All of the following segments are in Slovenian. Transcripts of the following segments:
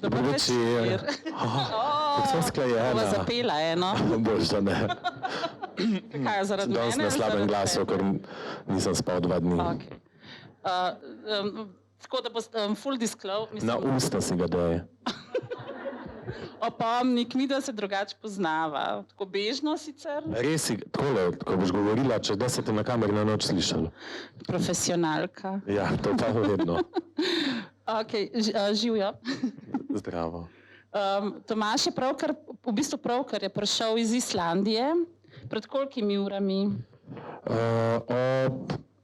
Dobar večer. Kako smo sklajena? Bova zapela eno. Bož, da ne. Kaj, zaradi mene? Danes na slabem glasu, ker nisem spal 2 dni. Okay. Tako da bo full disclose. Na usta si ga daje. Opomnik, mi da se drugače poznava. Tako bežno sicer. Res si, takole, ko boš govorila, če da se te na kameri na noč slišalo. Profesionalka. Ja, to pa vedno. Ok, živjo. Zdravo. Tomaž je v bistvu pravkar je prišel iz Islandije. Pred kolikimi urami?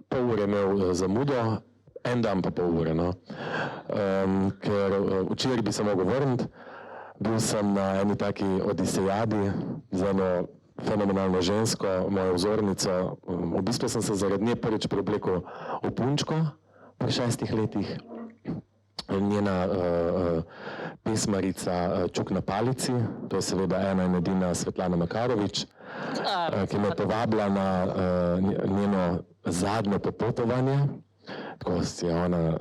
Pol ure imel zamudo, en dan pa pol ure. No. Ker včeraj bi se mogel vrniti. Bil sem na eni taki odisejadi z eno fenomenalno žensko, mojo vzornico. V bistvu sem se zaradi nje prvič preoblekel v punčko pri 6 letih. Njena pesmarica Čuk na palici, to je seveda ena in edina Svetlana Makarovič, ki me je povabila na njeno zadnje popotovanje. Tako si je ona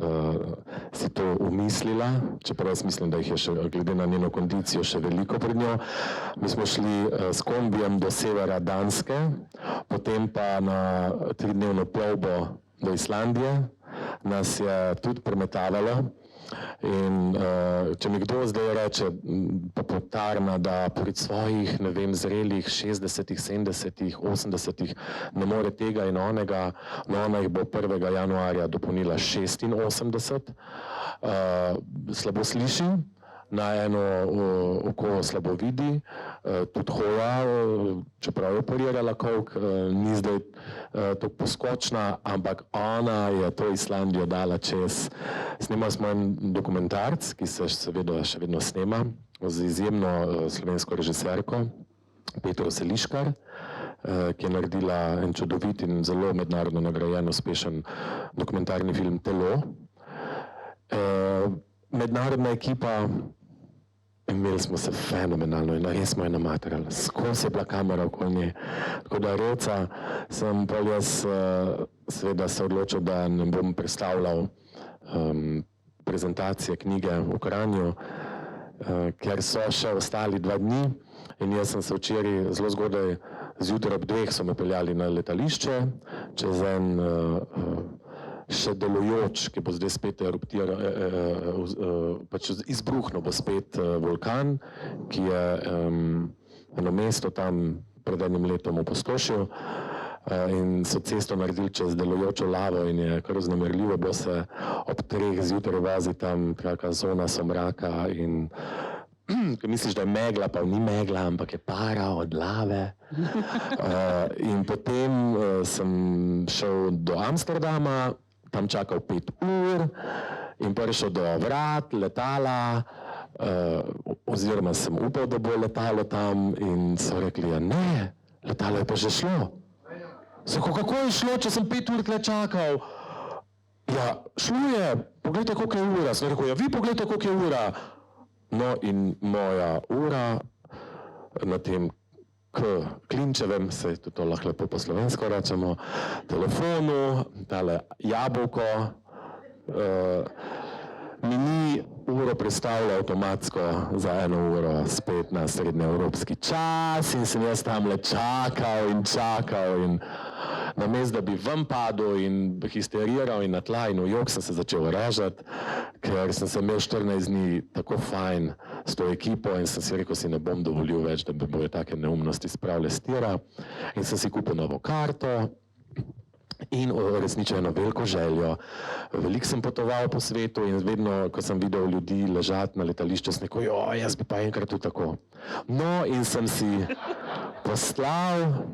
si to umislila, čeprav jaz mislim, da jih je še, glede na njeno kondicijo, še veliko pred njo. Mi smo šli s kombijem do severa Danske, potem pa na 3-dnevno plovbo do Islandije. Nas je tudi premetavalo. In če mi kdo zdaj reče, popularna, da pri svojih, ne vem, zrelih 60, 70, 80 ne more tega in onega, no ona jih bo 1. januarja dopolnila 86, slabo sliši, na eno oko slabo vidi, tudi hoja, čeprav je operirala kolk, ni zdaj tako poskočna, ampak ona je to Islandijo dala čez. Snemali smo en dokumentarc, ki se seveda še vedno snema, z izjemno slovensko režiserko, Petro Seliškar, ki je naredila en čudovit in zelo mednarodno nagrajen, uspešen dokumentarni film Telo. Mednarodna ekipa, imeli smo se fenomenalno in res smo je namaterali. Skozi je bila kamera okoli nje. Tako da Roca sem pol jaz seveda se odločil, da ne bom predstavljal prezentacije knjige v Kranju, ker so še ostali 2 dni in jaz sem se včeraj zelo zgodaj, zjutraj ob 2 so me peljali na letališče, čez en še delujoč, ki bo zdaj spet eruptiral, pač izbruhnil bo spet vulkan, ki je eno mesto tam pred enim letom opustošil in so cesto naredili čez delujočo lavo in je kar vznemirljivo, bo se ob 3 zjutraj vozi tam kakšna zona somraka in misliš, da je megla, pa ni megla, ampak je para od lave. In potem sem šel do Amsterdama, tam čakal 5 ur in prišel do vrat letala, oziroma sem upal, da bo letalo tam in so rekli, ja ne, letalo je pa že šlo. Sako, kako je šlo, če sem 5 ur tle čakal? Ja, šlo je, pogledajte, koliko je ura. Sem rekel, ja, vi pogledajte, koliko je ura. No in moja ura na tem klinčevem, se to lahko lepo po slovensko rečemo, telefonu, tale jabolko, mi ni uro predstavlja avtomatsko za 1 uro spet na srednjeevropski čas in sem jaz tamle čakal in namesto da bi ven padel in histeriral in na tla in v jok sem se začel režati, ker sem se imel 14 dni tako fajn s to ekipo in sem si rekel, si ne bom dovolil več, da bi bojo take neumnosti spravile s tira in sem si kupil novo karto in uresničil eno veliko željo. Veliko sem potoval po svetu in vedno, ko sem videl ljudi ležati na letališču, sem rekel, jaz bi pa enkrat tudi tako. No in sem si poslal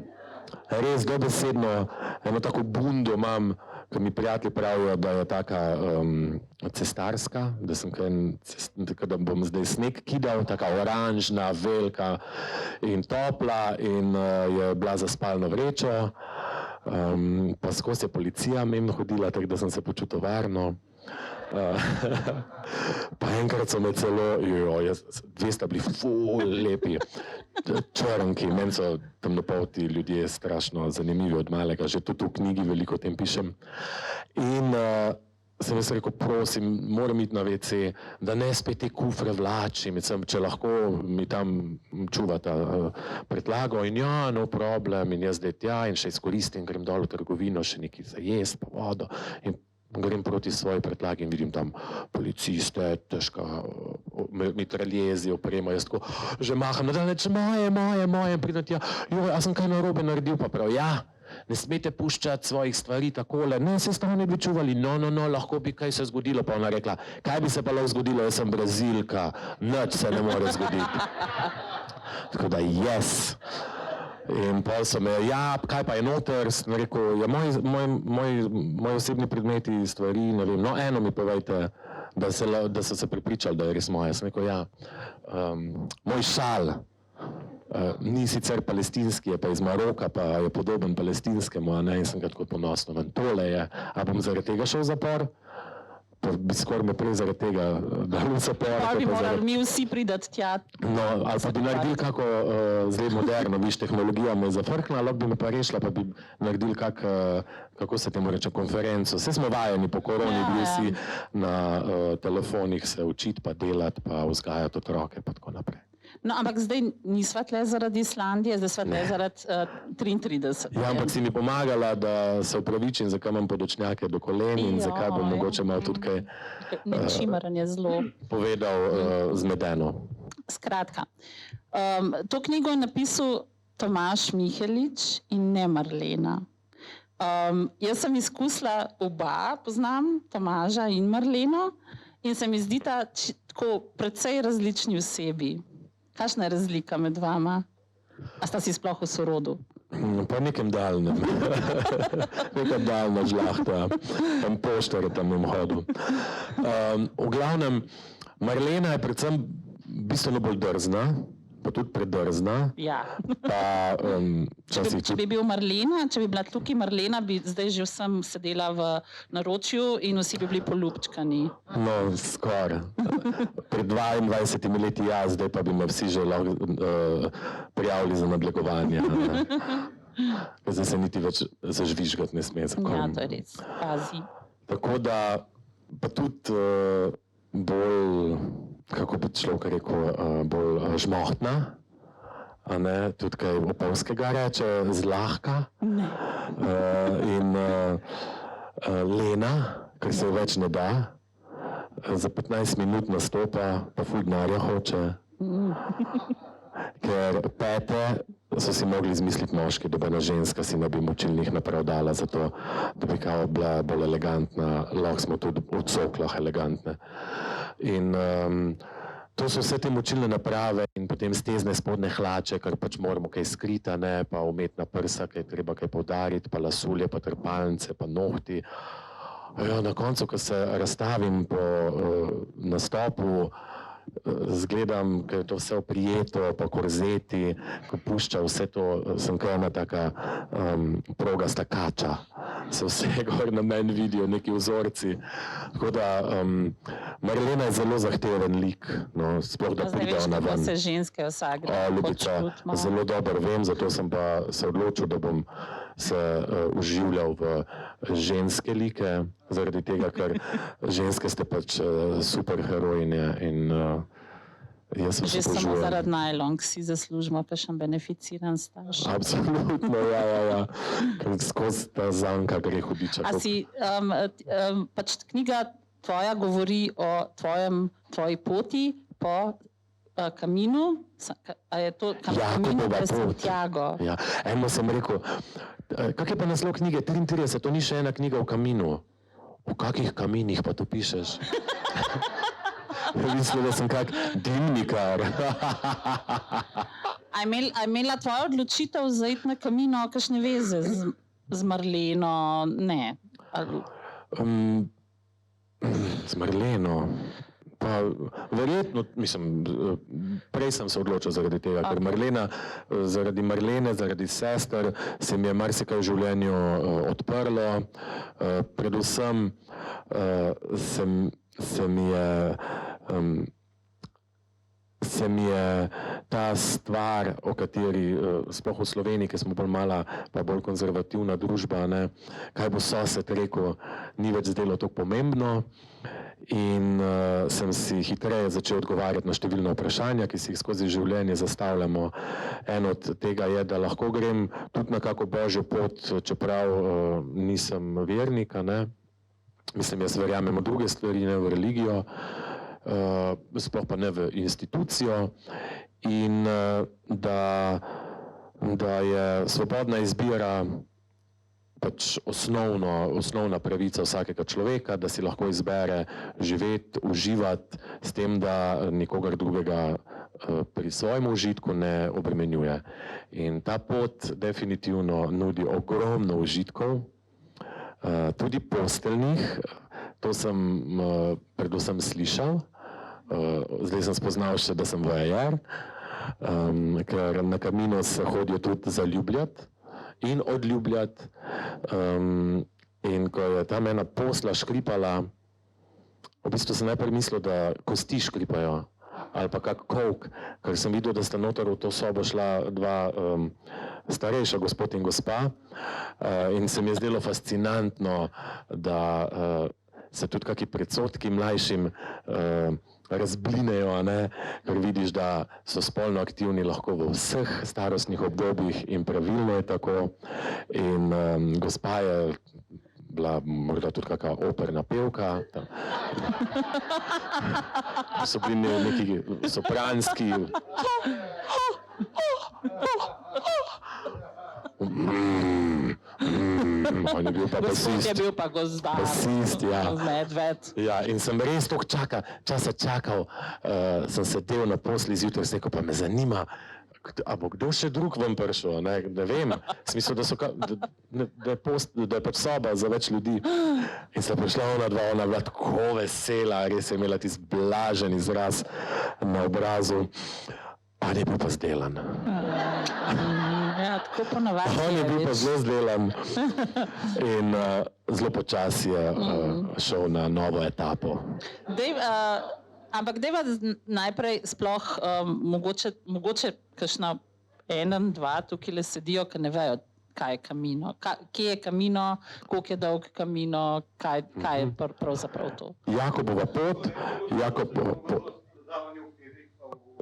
res dobesedno eno tako bundo imam, ko mi prijatelji pravijo, da je taka cestarska, da bom zdaj sneg kidal, taka oranžna, velika in topla in je bila za spalno vrečo. Pa skozi je policija mimo hodila, tako da sem se počutil varno. Pa enkrat so me celo, 2 sta bili ful lepi, črnki, meni so temnopolti ljudje strašno zanimivi od malega, že tudi v knjigi veliko o tem pišem. In sem jaz rekel, prosim, moram iti na WC, da ne spet te kufre vlačim, če lahko mi tam čuvata predlago in ja, no problem, in jaz zdaj tja in še izkoristim, grem dol v trgovino, še nekaj za jest, pa vodo in grem proti svoji predlagi in vidim tam policiste, težka mitraljezi, oprema, jaz tako že maham, da neč moje, pridem tja, joj, a sem kaj narobe naredil, pa prav, ja, ne smete puščati svojih stvari takole, ne, se sta ne bi čuvali, no, lahko bi kaj se zgodilo, pa ona rekla, kaj bi se pa lahko zgodilo, jaz sem Brazilka, nič se ne more zgoditi. Tako da, yes. In pol so me, ja, kaj pa je noter, sem rekel, ja, moji osebni predmeti, stvari, ne vem, no, eno mi povejte, da so se prepričali, da je res moje, sem rekel, ja, moj šal, ni sicer palestinski, je pa iz Maroka, pa je podoben palestinskemu, a ne, in sem ga tako ponosno, ven, tole je, a bom zaradi tega šel v zapor? Pa bi skoraj me prej zaradi tega dal v zapor. Pa bi morali mi vsi pridati tja. No, ali pa bi naredili kako zdaj moderno, viš, tehnologija me je zafrknila, lahko bi me pa rešila, pa bi naredili kako se temu reče, konferenco. Vse smo vajeni po koroni, bili vsi na telefonih se učiti, pa delati, pa vzgajati otroke, pa tako naprej. No, ampak zdaj nisva tle zaradi Islandije, zdaj sva tle zaradi 33. Ja, ampak si mi pomagala, da se upravičim, zakaj imam podočnjake do kolen in zakaj bom mogoče malo tudi kaj povedal zmedeno. Skratka, to knjigo je napisal Tomaž Mihelič in ne Marlena. Jaz sem izkusila oba, poznam Tomaža in Marleno in se mi zdita tako precej različni osebi. Kakšna je razlika med vama? A sta si sploh v sorodu? Pa nekem daljnem. Neka daljna žlahta. Tam poštar je tam hodu. V glavnem, Marlena je predvsem bistveno bolj drzna, pa tudi predrzna. Ja. Pa, če bi bil Marlena, če bi bila tukaj Marlena, bi zdaj že vsem sedela v naročju in vsi bi bili poljubčkani. No, skoraj. Pred 22 leti ja, zdaj pa bi me vsi že lahko prijavili za nadlegovanje. Zdaj se niti več zažvižgati ne sme. Ja, to je res. Pazi. Tako da, pa tudi bolj, kako bi človek rekel, bolj žmohtna, a ne, tudi kaj opolskega reče, zlahka. Ne. In lena, ker se več ne da, za 15 minut nastopa, pa ful denarja hoče. Ker pete so si mogli izmisliti moški, dobena ženska si ne bi močilnih naprav dala, zato da bi kao bila bolj elegantna, lahko smo tudi v coklah elegantne. In to so vse te močilne naprave in potem stezne spodne hlače, ker pač moramo kaj skrita, ne, pa umetna prsa, kaj treba kaj poudariti, pa lasulje, pa trpalnice, pa nohti. Ja, na koncu, ko se razstavim po nastopu, zgledam, ker je to vse oprijeto, pa korzeti, ko pušča vse to, sem kaj ena taka progasta kača. Se vse gor na meni vidijo neki vzorci. Tako da Marlena je zelo zahteven lik, no, sploh da pride ona ven. Zdaj veš, kako se ženske vsak dan počutimo. Zelo dobro vem, zato sem pa se odločil, da bom se uživljal v ženske like, zaradi tega, ker ženske ste pač super herojine in jaz se že samo zaradi najlonk si zaslužimo pa še beneficiran staž. Absolutno, ja. Skozi ta zanka gre hudiča. A si, pač knjiga tvoja govori o tvoji poti po Kaminu, a je to Kaminu de Santiago? Ja, eno sem rekel, kak je pa naslov knjige? 33, to ni še ena knjiga o Kaminu. V kakih kaminih pa to pišeš? Mislim, da sem kak dimnikar. A je imela tvoja odločitev za iti na Kamino kakšne veze z Marleno? Ne. Z Marleno? Pa verjetno, mislim, prej sem se odločil zaradi tega, ker zaradi Marlene, zaradi sester se mi je marsikaj v življenju odprlo. Predvsem se mi je ta stvar, o kateri, sploh v Sloveniji, ki smo bolj mala, pa bolj konzervativna družba, ne, kaj bo sosed rekel, ni več zdelo tako pomembno. In sem si hitreje začel odgovarjati na številna vprašanja, ki si jih skozi življenje zastavljamo. Eno od tega je, da lahko grem tudi na kako božjo pot, čeprav nisem vernik, ne. Mislim, jaz verjamem v druge stvari, ne v religijo, sploh pa ne v institucijo. In da je svobodna izbira pač osnovna pravica vsakega človeka, da si lahko izbere živeti, uživati s tem, da nikogar drugega pri svojem užitku ne obremenjuje. In ta pot definitivno nudi ogromno užitkov, tudi posteljnih, to sem predvsem slišal, zdaj sem spoznal še, da sem voajer, ker na Camino se hodijo tudi zaljubljati in odljubljati. In ko je tam ena posla škripala, v bistvu sem najprej mislil, da kosti škripajo ali pa kak kovk, ker sem videl, da sta noter v to sobo šla dva starejša gospod in gospa, in se mi je zdelo fascinantno, da se tudi kaki predsodki mlajšim razblinejo, ne, ker vidiš, da so spolno aktivni lahko v vseh starostnih obdobjih in pravilno je tako. In gospa je bila morda tudi kakšna operna pevka. So bili neki sopranski. On je bil pa basist. Gospod je bil pa gozdar. Basist, ja. Medved. Ja, in sem res toliko časa čakal, sem sedel na posli zjutraj, sem rekel, pa me zanima, a bo kdo še drug ven prišel, ne vem, smisel, da je pač soba za več ljudi. In sta prišla ona dva, ona je bila tako vesela, res je imela tisti blažen izraz na obrazu. On je bil pa zdelan. Ja, tako ponavadi. On je bil pa zelo zdelan in zelo počasi je šel na novo etapo. Ampak dajva najprej sploh mogoče kakšna en, dva tukaj le sedijo, ki ne vejo, kaj je Camino. Kje je Camino, koliko je dolg Camino, kaj je pravzaprav to? Jakobova pot,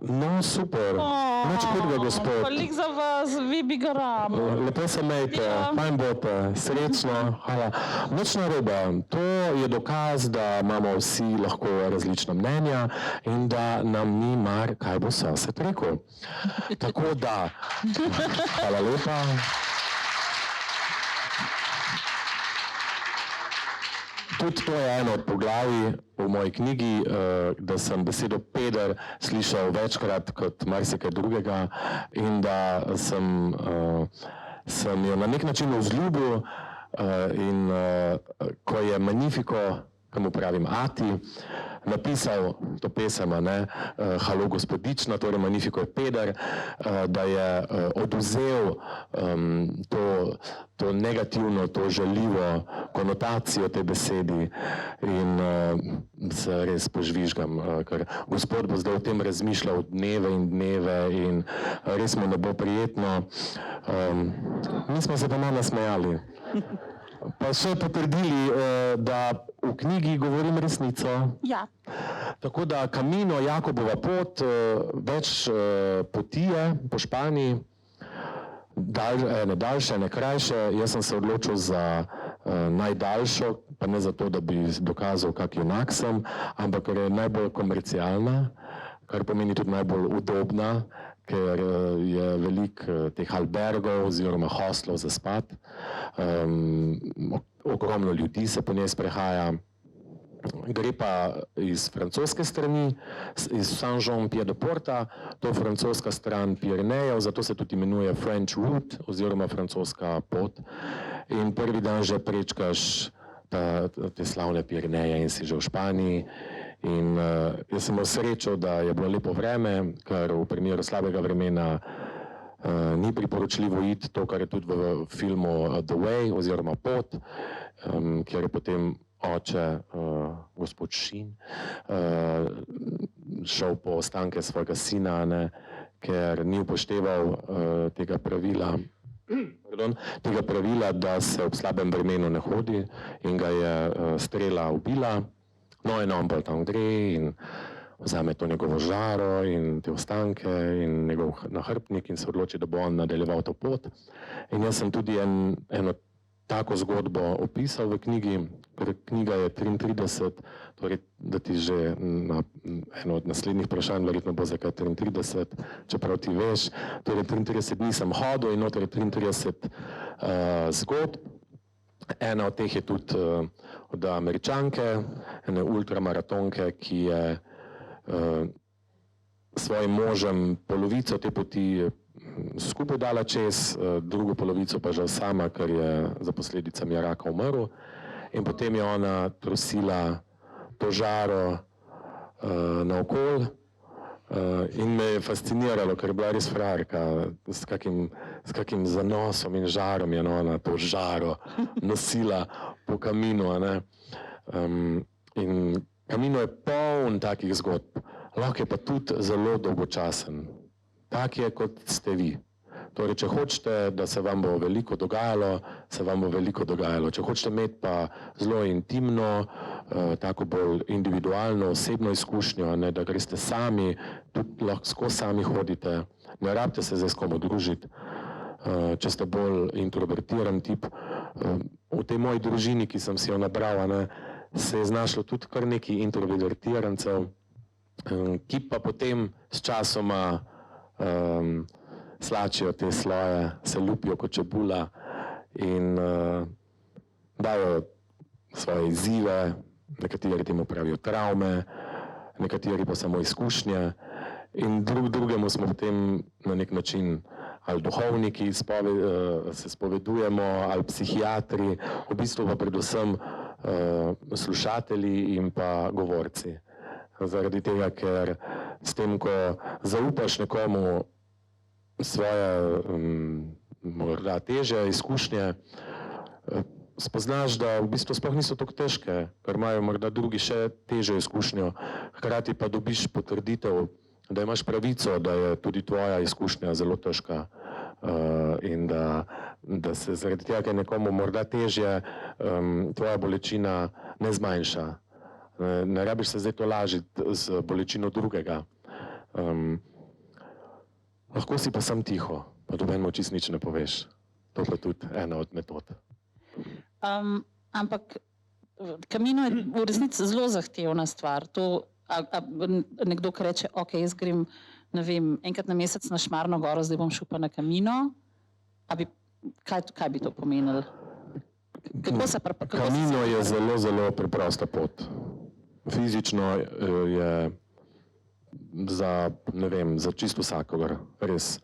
No, super, nič hudega, gospod. Pa lik za vas, vi bi ga ramo. Lepo se imejte, fajn bote, srečno, hvala. Nič narobe, to je dokaz, da imamo vsi lahko različna mnenja in da nam ni mar, kaj bo sosed rekel. Tako da, hvala lepa. Tudi to je eno od poglavij v moji knjigi, da sem besedo peder slišal večkrat kot marsikaj drugega in da sem jo na nek način vzljubil in ko je Magnifico, ki mu pravim Ati, napisal to pesem, Halo gospodična, torej Magnifico je peder, da je oduzel to negativno, to žaljivo konotacijo tej besedi in se res požvižgam, ker gospod bo zdaj o tem razmišljal dneve in dneve in res mu ne bo prijetno. Mi smo se pa malo nasmejali. Pa so potrdili, da v knjigi govorim resnico. Ja. Tako da Camino, Jakobova pot, več poti je po Španiji, ene daljše, ene krajše. Jaz sem se odločil za najdaljšo, pa ne zato, da bi dokazal, kak junak sem, ampak ker je najbolj komercialna, kar pomeni tudi najbolj udobna, ker je veliko teh albergov oziroma hostlov za spat. Ogromno ljudi se po njej sprehaja. Gre pa iz francoske strani, iz Saint-Jean-Pied-de-Porta, to je francoska stran Pirenejev, zato se tudi imenuje French Route oziroma francoska pot. In prvi dan že prečkaš te slavne Pireneje in si že v Španiji. In jaz sem imel srečo, da je bilo lepo vreme, ker v primeru slabega vremena ni priporočljivo iti, to, kar je tudi v filmu The Way oziroma Pot, kjer je potem oče, gospod Šin, šel po ostanke svojega sina, ne, ker ni upošteval tega pravila, da se ob slabem vremenu ne hodi in ga je strela ubila. No in on pa tam gre in vzame to njegovo žaro in te ostanke in njegov nahrbtnik in se odloči, da bo on nadaljeval to pot. In jaz sem tudi eno tako zgodbo opisal v knjigi, ker knjiga je 33, torej da ti že na eno od naslednjih vprašanj verjetno bo zakaj 33, čeprav ti veš, torej 33 dni sem hodil in noter je 33 zgodb. Ena od teh je tudi od Američanke, ene ultramaratonke, ki je svojim možem polovico te poti skupaj dala čez, drugo polovico pa žal sama, ker je za posledicami raka umrl. In potem je ona trosila to žaro naokoli in me je fasciniralo, ker je bila res frajerka, s kakim zanosom in žarom je ona to žaro nosila po Kaminu. In Kamino je poln takih zgodb, lahko je pa tudi zelo dolgočasen. Tak je, kot ste vi. Torej, če hočete, da se vam bo veliko dogajalo, se vam bo veliko dogajalo. Če hočete imeti pa zelo intimno, tako bolj individualno, osebno izkušnjo, ne, da greste sami, tudi lahko skozi sami hodite, ne rabite se zdaj s kom družiti. Če ste bolj introvertiran tip, v tej moji družini, ki sem si jo nabral, ne, se je znašlo tudi kar nekaj introvertirancev, ki pa potem s časoma slačijo te sloje, se lupijo kot čebula in dajo svoje izzive, nekateri temu pravijo travme, nekateri pa samo izkušnje in drugemu smo potem na nek način ali duhovniki se spovedujemo, ali psihiatri, v bistvu pa predvsem slušatelji in pa govorci. Zaradi tega, ker s tem, ko zaupaš nekomu svoje morda težje izkušnje, spoznaš, da v bistvu sploh niso tako težke, ker imajo morda drugi še težjo izkušnjo, hkrati pa dobiš potrditev, da imaš pravico, da je tudi tvoja izkušnja zelo težka in da se zaradi tega, ker je nekomu morda težje, tvoja bolečina ne zmanjša. Ne rabiš se zdaj to lažiti z bolečino drugega. Lahko si pa sam tiho, pa dobenemu čist nič ne poveš. To pa tudi ena od metod. Ampak Kamino je v resnici zelo zahtevna stvar. Nekdo, ki reče, ok, jaz grem, ne vem, enkrat na mesec na Šmarno goro, zdaj bom šel pa na Kamino. Kaj bi to pomenilo? Kamino je zelo, zelo preprosta pot. Fizično je za čisto vsakogar, res.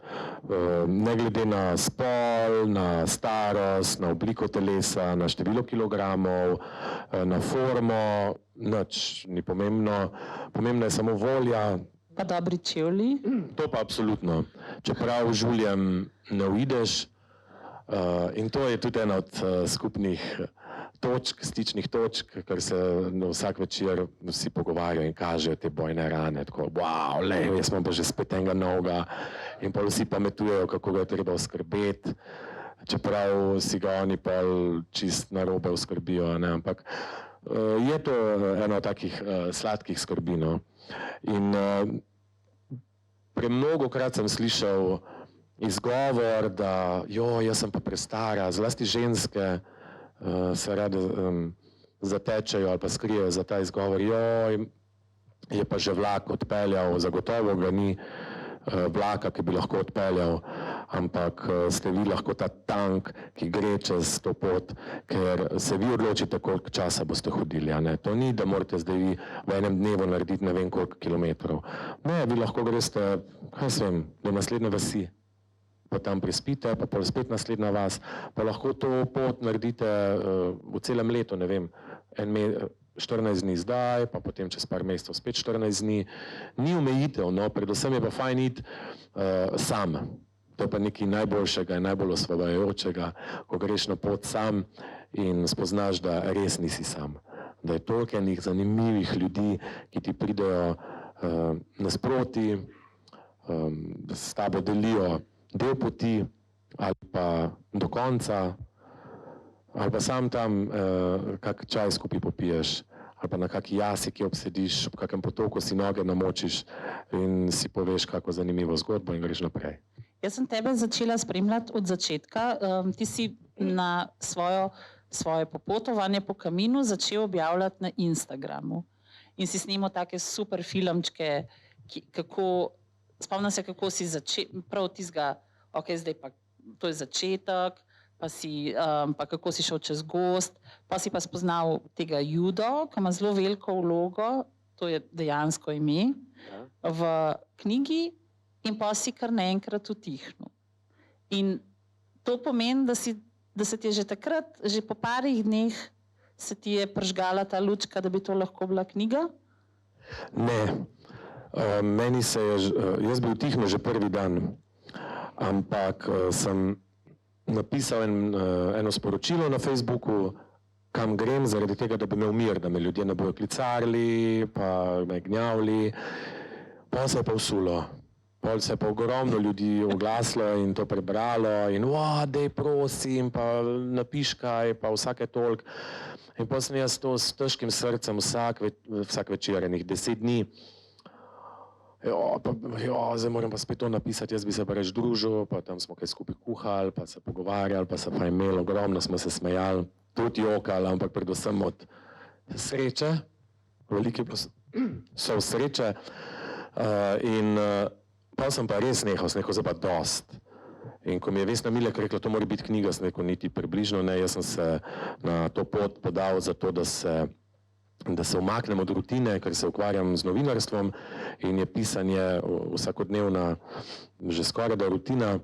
Ne glede na spol, na starost, na obliko telesa, na število kilogramov, na formo, nič ni pomembno. Pomembna je samo volja. Pa dobri čevlji? To pa absolutno. Čeprav žuljem ne uideš. In to je tudi ena od skupnih točk, stičnih točk, ker se vsak večer vsi pogovarjajo in kažejo te bojne rane, tako, wow, jaz imam pa že spet enega novega in pa vsi pametujejo, kako ga je treba oskrbeti, čeprav si ga oni pa čist narobe oskrbijo, ne, ampak je to ena od takih sladkih skrbi, no. In premnogokrat sem slišal izgovor, da jaz sem pa prestara, zlasti ženske se rade zatečejo ali pa skrijejo za ta izgovor, je pa že vlak odpeljal, zagotovo ga ni vlaka, ki bi lahko odpeljal, ampak ste vi lahko ta tank, ki gre čez to pot, ker se vi odločite, koliko časa boste hodili, a ne. To ni, da morate zdaj vi v enem dnevu narediti ne vem koliko kilometrov. Ne, vi lahko greste, do naslednje vasi. Pa tam prespite, pa pol spet naslednja vas, pa lahko to pot naredite v celem letu, ne vem, 14 dni zdaj, pa potem čez par mesecev spet 14 dni. Ni omejitev, no, predvsem je pa fajn iti sam. To je pa nekaj najboljšega in najbolj osvobajajočega, ko greš na pot sam in spoznaš, da res nisi sam. Da je toliko enih zanimivih ljudi, ki ti pridejo nasproti, s tabo delijo del poti ali pa do konca, ali pa sam tam kak čaj skupaj popiješ, ali pa na kaki jasi, ki obsediš, ob kakem potoku si noge namočiš in si poveš kako zanimivo zgodbo in greš naprej. Jaz sem tebe začela spremljati od začetka. Ti si na svoje popotovanje po Kaminu začel objavljati na Instagramu in si snimal take super filmčke, spomnim se, kako si začel, prav tistega, ok, zdaj pa to je začetek, pa kako si šel čez gozd, pa si pa spoznal tega Judo, ki ima zelo veliko vlogo, to je dejansko ime, v knjigi, in pa si kar naenkrat utihnil. In to pomeni, da se ti je že takrat, že po parih dneh, se ti je prižgala ta lučka, da bi to lahko bila knjiga? Ne. Meni se je, jaz bi utihnil že prvi dan, ampak sem napisal eno sporočilo na Facebooku, kam grem, zaradi tega, da bi imel mir, da me ljudje ne bojo klicarili, pa me gnjavili. Pol se je pa vsulo. Pol se je pa ogromno ljudi oglasilo in to prebralo in dej prosim, pa napiš kaj, pa vsake toliko. In potem sem jaz to s težkim srcem vsak večer, enih 10 dni. Zdaj moram pa spet to napisati, jaz bi se pa reč družil, pa tam smo kaj skupaj kuhali, pa se pogovarjali, pa se pa imeli, ogromno smo se smejali, tudi jokali, ampak predvsem od sreče, velike so sreče. In pa sem pa res nehal, sem rekel, zdaj pa dost. In ko mi je Vesna Milek rekla, to mora biti knjiga, sem rekel, niti približno ne, jaz sem se na to pot podal zato, da se umaknem od rutine, ker se ukvarjam z novinarstvom in je pisanje vsakodnevna, že skoraj da rutina.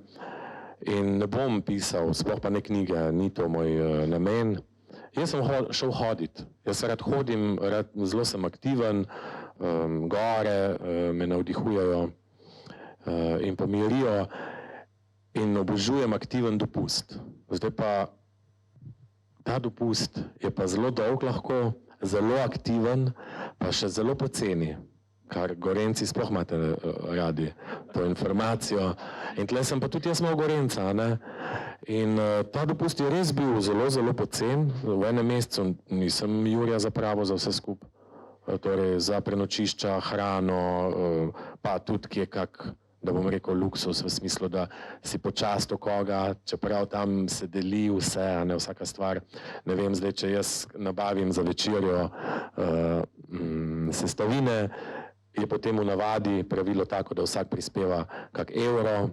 In ne bom pisal, sploh pa ne knjige, ni to moj namen. Jaz sem šel hoditi, jaz rad hodim, zelo sem aktiven, gore me navdihujejo in pomirijo in obožujem aktiven dopust. Zdaj pa ta dopust je pa zelo dolg lahko, zelo aktiven, pa še zelo poceni, kar Gorenci sploh imate radi, to informacijo. In tle sem pa tudi jaz malo Gorenca, ne? In ta dopust je res bil zelo, zelo pocen. V enem mesecu nisem Jurija zapravil za vse skupaj. Torej za prenočišča, hrano, pa tudi kje kak, da bom rekel, luksus v smislu, da si počast o koga, čeprav tam se deli vse, a ne vsaka stvar. Ne vem zdaj, če jaz nabavim za večerjo sestavine, je potem v navadi pravilo tako, da vsak prispeva kak evro.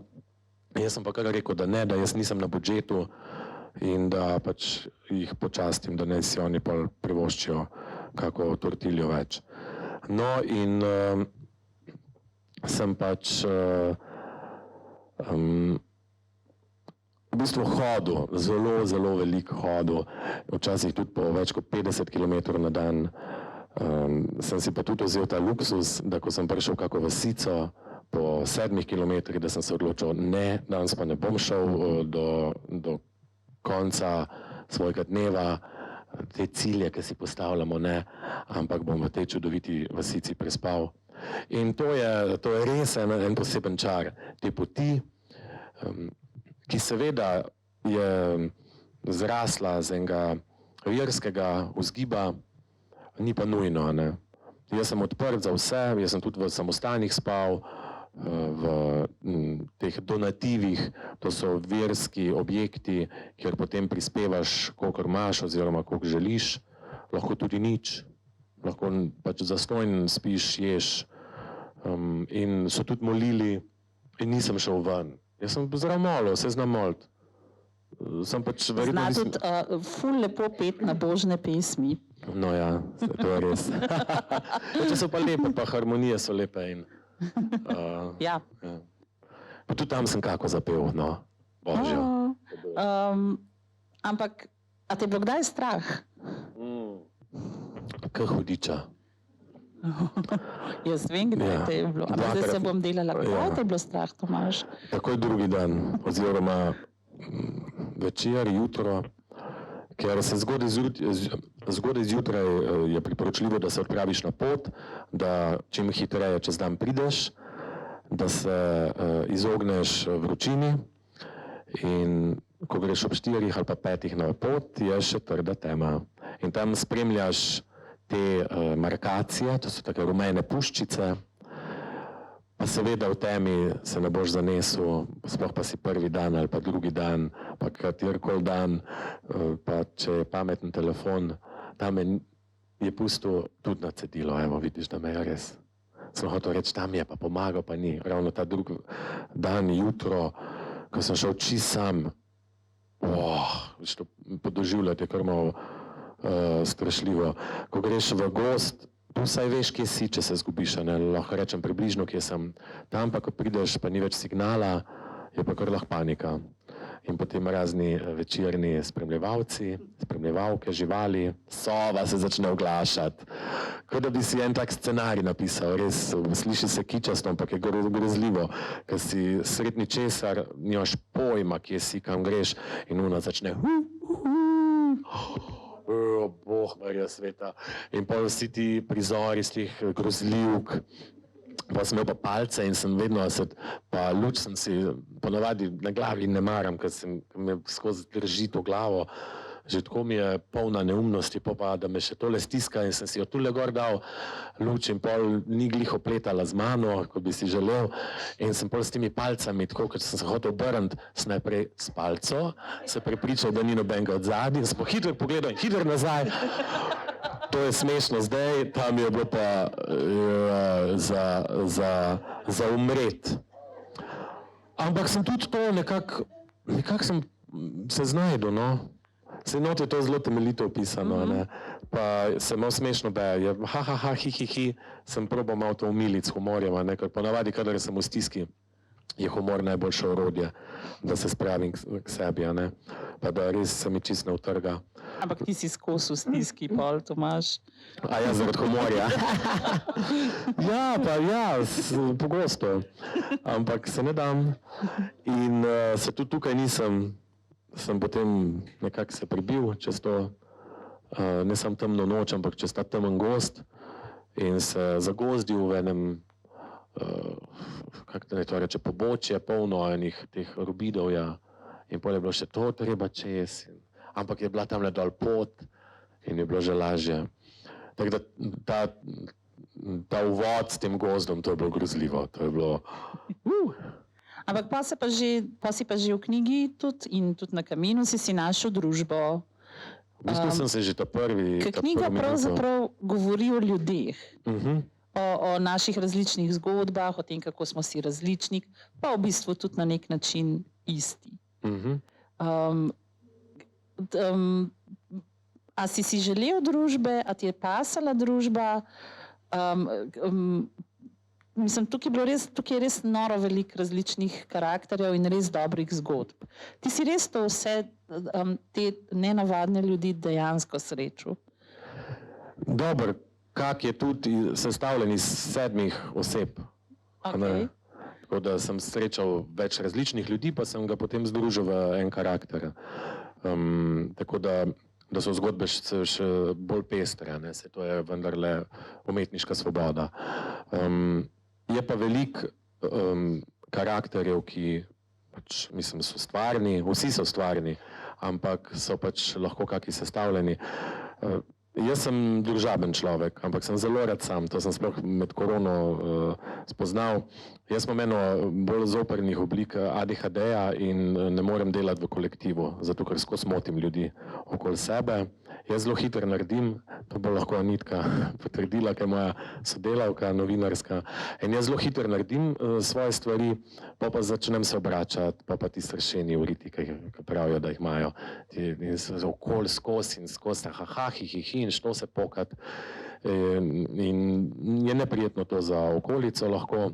Jaz sem pa kar rekel, da ne, da jaz nisem na budžetu in da pač jih počastim, da ne si oni pa privoščijo kako tortiljo več. No in sem pač v bistvu hodil, zelo, zelo veliko hodil, včasih tudi po več kot 50 km na dan. Sem si pa tudi vzel ta luksus, da ko sem prišel kako vasico, po 7 kilometrih, da sem se odločil, ne, danes pa ne bom šel do konca svojega dneva, te cilje, ki si postavljamo, ne, ampak bom v tej čudoviti vasici prespal. In to je res en poseben čar te poti, ki seveda je zrasla z enega verskega vzgiba, ni pa nujno, ne. Jaz sem odprt za vse, jaz sem tudi v samostanih spal, v teh donativih, to so verski objekti, kjer potem prispevaš, kolikor imaš oziroma koliko želiš, lahko tudi nič, lahko pač zastonj spiš, ješ. In so tudi molili in nisem šel ven. Jaz sem zelo molil, se znam moliti. Zna tudi ful lepo pet na božne pesmi. No ja, to je res. Če so pa lepe, pa harmonije so lepe in... Ja. Pa tudi tam sem kako zapel, no, božjo. Ampak, a te je bilo kdaj strah? Kaj hudiča. Jaz vem, kdaj te je bilo, ampak zdaj se bom delala. Kdaj te je bilo strah, Tomaž? Takoj drugi dan, oziroma večer, jutro, ker se zgodaj zjutraj je priporočljivo, da se odpraviš na pot, da čim hitreje čez dan prideš, da se izogneš vročini in ko greš ob 4 ali pa 5 na pot, je še trda tema. In tam spremljaš te markacije, to so take rumene puščice, pa seveda v temi se ne boš zanesel, sploh pa si prvi dan ali pa drugi dan, pa katerikoli dan, pa če je pameten telefon, tam je pustil tudi na cedilo, evo vidiš, da me je res. Sem hotel reči, tam je pa pomagal, pa ni. Ravno ta drugi dan, jutro, ko sem šel čist sam, podoživljati je kar malo strašljivo. Ko greš v gozd, tu vsaj veš, kje si, če se zgubiš, lahko rečem približno, kje sem. Tam pa, ko prideš, pa ni več signala, je pa kar lahko panika. In potem razni večerni spremljevalci, spremljevalke, živali, sova se začne oglašati. Kot da bi si en tak scenarij napisal, res, sliši se kičasto, ampak je grozljivo, ker si sred ničesar, nimaš pojma, kje si, kam greš, in ona začne Bog Marija sveta. In pa vsi ti prizori iz teh grozljivk, pa sem imel pa palce in sem vedno, pa luč sem si ponavadi na glavi ne maram, ker me skozi drži to glavo. Že tako mi je polna neumnosti, pa da me še tole stiska in sem si jo tule gor dal luč in pol ni glih opletala z mano, kot bi si želel. In sem pol s temi palcami, tako kot sem se hotel obrniti, sem najprej s palco, se prepričal, da ni nobenega od zadnji, in sem pa hitro pogledal in hitro nazaj. To je smešno zdaj, tam je bilo pa za umret. Ampak sem tudi to nekako sem se znajdel, no. Saj not je to zelo temeljito opisano, ne. Pa se malo smešno, da je hi, sem probal malo to umiliti s humorjem, ne, ker ponavadi, kadar sem v stiski, je humor najboljše orodje, da se spravim k sebi, ne. Pa da res se mi čist ne utrga. Ampak ti si skozi v stiski, pol, Tomaž. A ja, zaradi humorja. Pogosto. Ampak se ne dam. In se tudi tukaj sem potem nekako se prebil čez to, ne samo temno noč, ampak čez ta temen gozd in se zagozdil v enem, kako da ne to reče, pobočje, polno enih teh rubidov, ja. In potem je bilo še to treba čez, ampak je bila tamle dol pot in je bilo že lažje. Tako da ta uvod s tem gozdom, to je bilo grozljivo, to je bilo... Ampak pa si pa že v knjigi tudi in tudi na Kaminu si našel družbo. V bistvu sem se že ta prvi... Knjiga pravzaprav govori o ljudeh, o naših različnih zgodbah, o tem, kako smo si različni, pa v bistvu tudi na nek način isti. A si želel družbe, a ti je pasala družba? Mislim, tukaj je res noro veliko različnih karakterjev in res dobrih zgodb. Ti si res to vse, te nenavadne ljudi dejansko srečal? Dobro, kak je tudi sestavljen iz 7 oseb. Okay. Tako da sem srečal več različnih ljudi, pa sem ga potem združil v en karakter. Tako da so zgodbe še bolj pestre, se to je vendarle umetniška svoboda. Je pa veliko karakterjev, ki pač, mislim, so stvarni, vsi so stvarni, ampak so pač lahko kaki sestavljeni. Jaz sem družaben človek, ampak sem zelo rad sam, to sem sploh med korono spoznal. Jaz imam eno bolj zoprnih oblik ADHD-ja in ne morem delati v kolektivu, zato ker skozi motim ljudi okoli sebe. Jaz zelo hitro naredim, to bo lahko Anitka potrdila, ker je moja sodelavka, novinarska. In jaz zelo hitro naredim svoje stvari, pa začnem se obračati, pa ti strašeni uriti, ki pravijo, da jih imajo. In se okoli skozi in skozi, in što se pokati. In je neprijetno to za okolico, lahko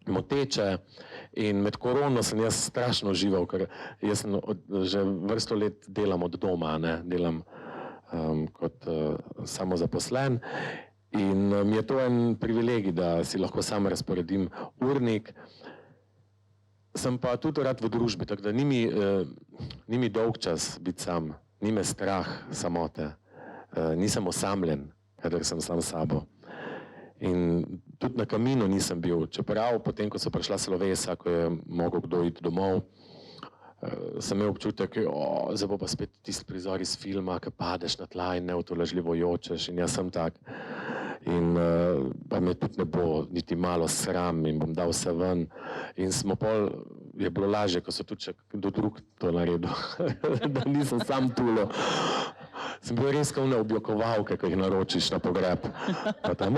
moteče. In med korono sem jaz strašno užival, ker jaz že vrsto let delam od doma, delam kot samozaposlen. In mi je to en privilegij, da si lahko sam razporedim urnik. Sem pa tudi rad v družbi, tako da ni mi dolg čas biti sam. ni me strah samote, nisem osamljen, kadar sem sam s sabo. In tudi na Kaminu nisem bil, čeprav potem, ko so prišla slovesa, ko je mogel kdo iti domov, sem imel občutek, zdaj bo pa spet tisti prizor iz filma, ki padeš na tla in neutolažljivo jočeš in jaz sem tak. In pa me tudi ne bo niti malo sram in bom dal vse ven. In smo pol, je bilo lažje, ko so tudi še kdo drug to naredil, da nisem sam tulo. Sem bil res kao objokovalke, ko jih naročiš na pogreb. Pa tam,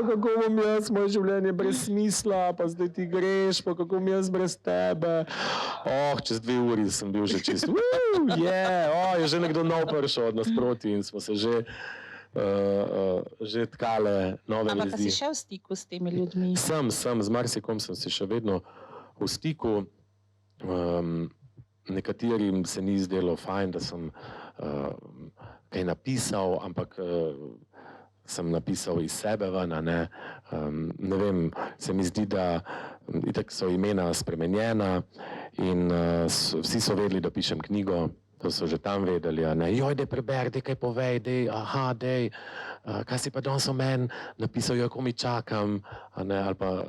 kako bom jaz, moje življenje brez smisla, pa zdaj ti greš, pa kako bom jaz brez tebe. Čez 2 uri sem bil že čist, je že nekdo nov prišel od nasproti in smo se že tkale nove vezi. Ampak si še v stiku s temi ljudmi? Sem, z marsikom sem si še vedno v stiku. Nekaterim se ni zdelo fajn, da sem kaj napisal, ampak sem napisal iz sebe ven, ne vem, se mi zdi, da itak so imena spremenjena in vsi so vedeli, da pišem knjigo, to so že tam vedeli, joj, dej preber, dej kaj povej, dej, kaj si pa danes o meni napisal, joj, ko mi čakam, ali pa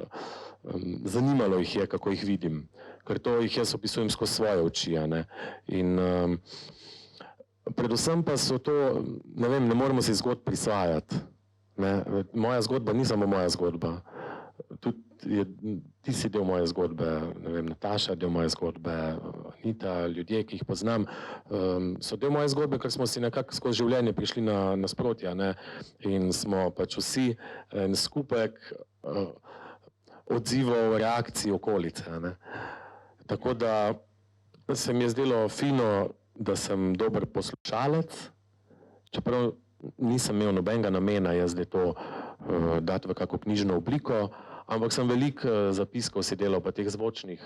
zanimalo jih je, kako jih vidim, ker to jih jaz opisujem skozi svoje oči, in predvsem pa so to, ne vem, ne moremo si zgodb prisvajati. Moja zgodba ni samo moja zgodba. Tudi ti si del moje zgodbe, ne vem, Nataša, del moje zgodbe, Anita, ljudje, ki jih poznam, so del moje zgodbe, ker smo si nekako skozi življenje prišli na nasprotja, in smo pač vsi en skupek odzivov, reakcij okolice, Tako da se mi je zdelo fino, da sem dober poslušalec, čeprav nisem imel nobenega namena jaz zdaj to dati v kako knjižno obliko, ampak sem veliko zapiskov si delal, pa teh zvočnih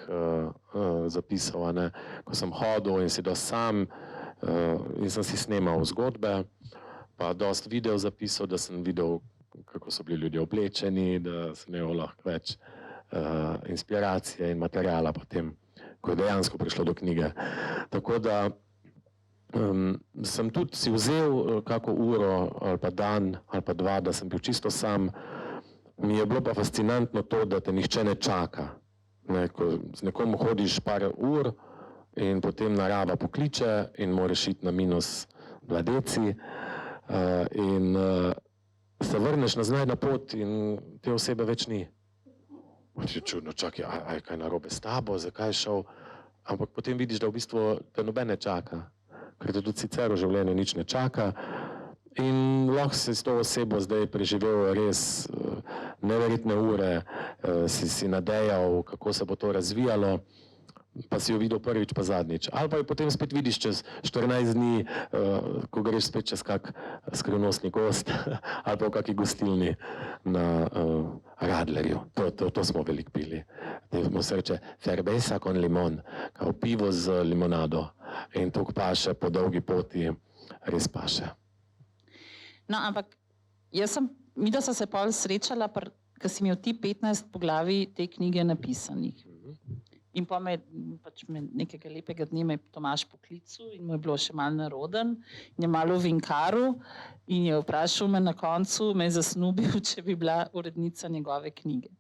zapisov, ko sem hodil in si sam in sem si snemal zgodbe, pa dosti video zapisov, da sem videl, kako so bili ljudje oblečeni, da sem imel lahko več inspiracije in materijala potem, ko je dejansko prišlo do knjige. Tako da sem tudi si vzel kako uro ali pa dan ali pa 2, da sem bil čisto sam. Mi je bilo pa fascinantno to, da te nihče ne čaka. Ko z nekom hodiš par ur in potem narava pokliče in moraš iti na -2 deci in se vrneš nazaj na pot in te osebe več ni. Je čudno, čakaj, a je kaj narobe s tabo, zakaj je šel? Ampak potem vidiš, da v bistvu te noben ne čaka, ker te tudi sicer v življenju nič ne čaka. In lahko si s to osebo zdaj preživel res neverjetne ure, si nadejal, kako se bo to razvijalo, pa si jo videl prvič pa zadnjič. Ali pa jo potem spet vidiš čez 14 dni, ko greš spet čez kak skrivnostni gost ali pa v kaki gostilni na Radlerju. To smo veliko pili. Temu se reče cerveza con limon, kao pivo z limonado. In to paše po dolgi poti, res paše. No, ampak midva sva se pol srečala, ker si imel ti 15 poglavij te knjige napisanih. In pa me nekega lepega dne me je Tomaž poklical in mu je bilo še malo neroden in je malo vinkaril in je vprašal me na koncu, me je zasnubil, če bi bila urednica njegove knjige.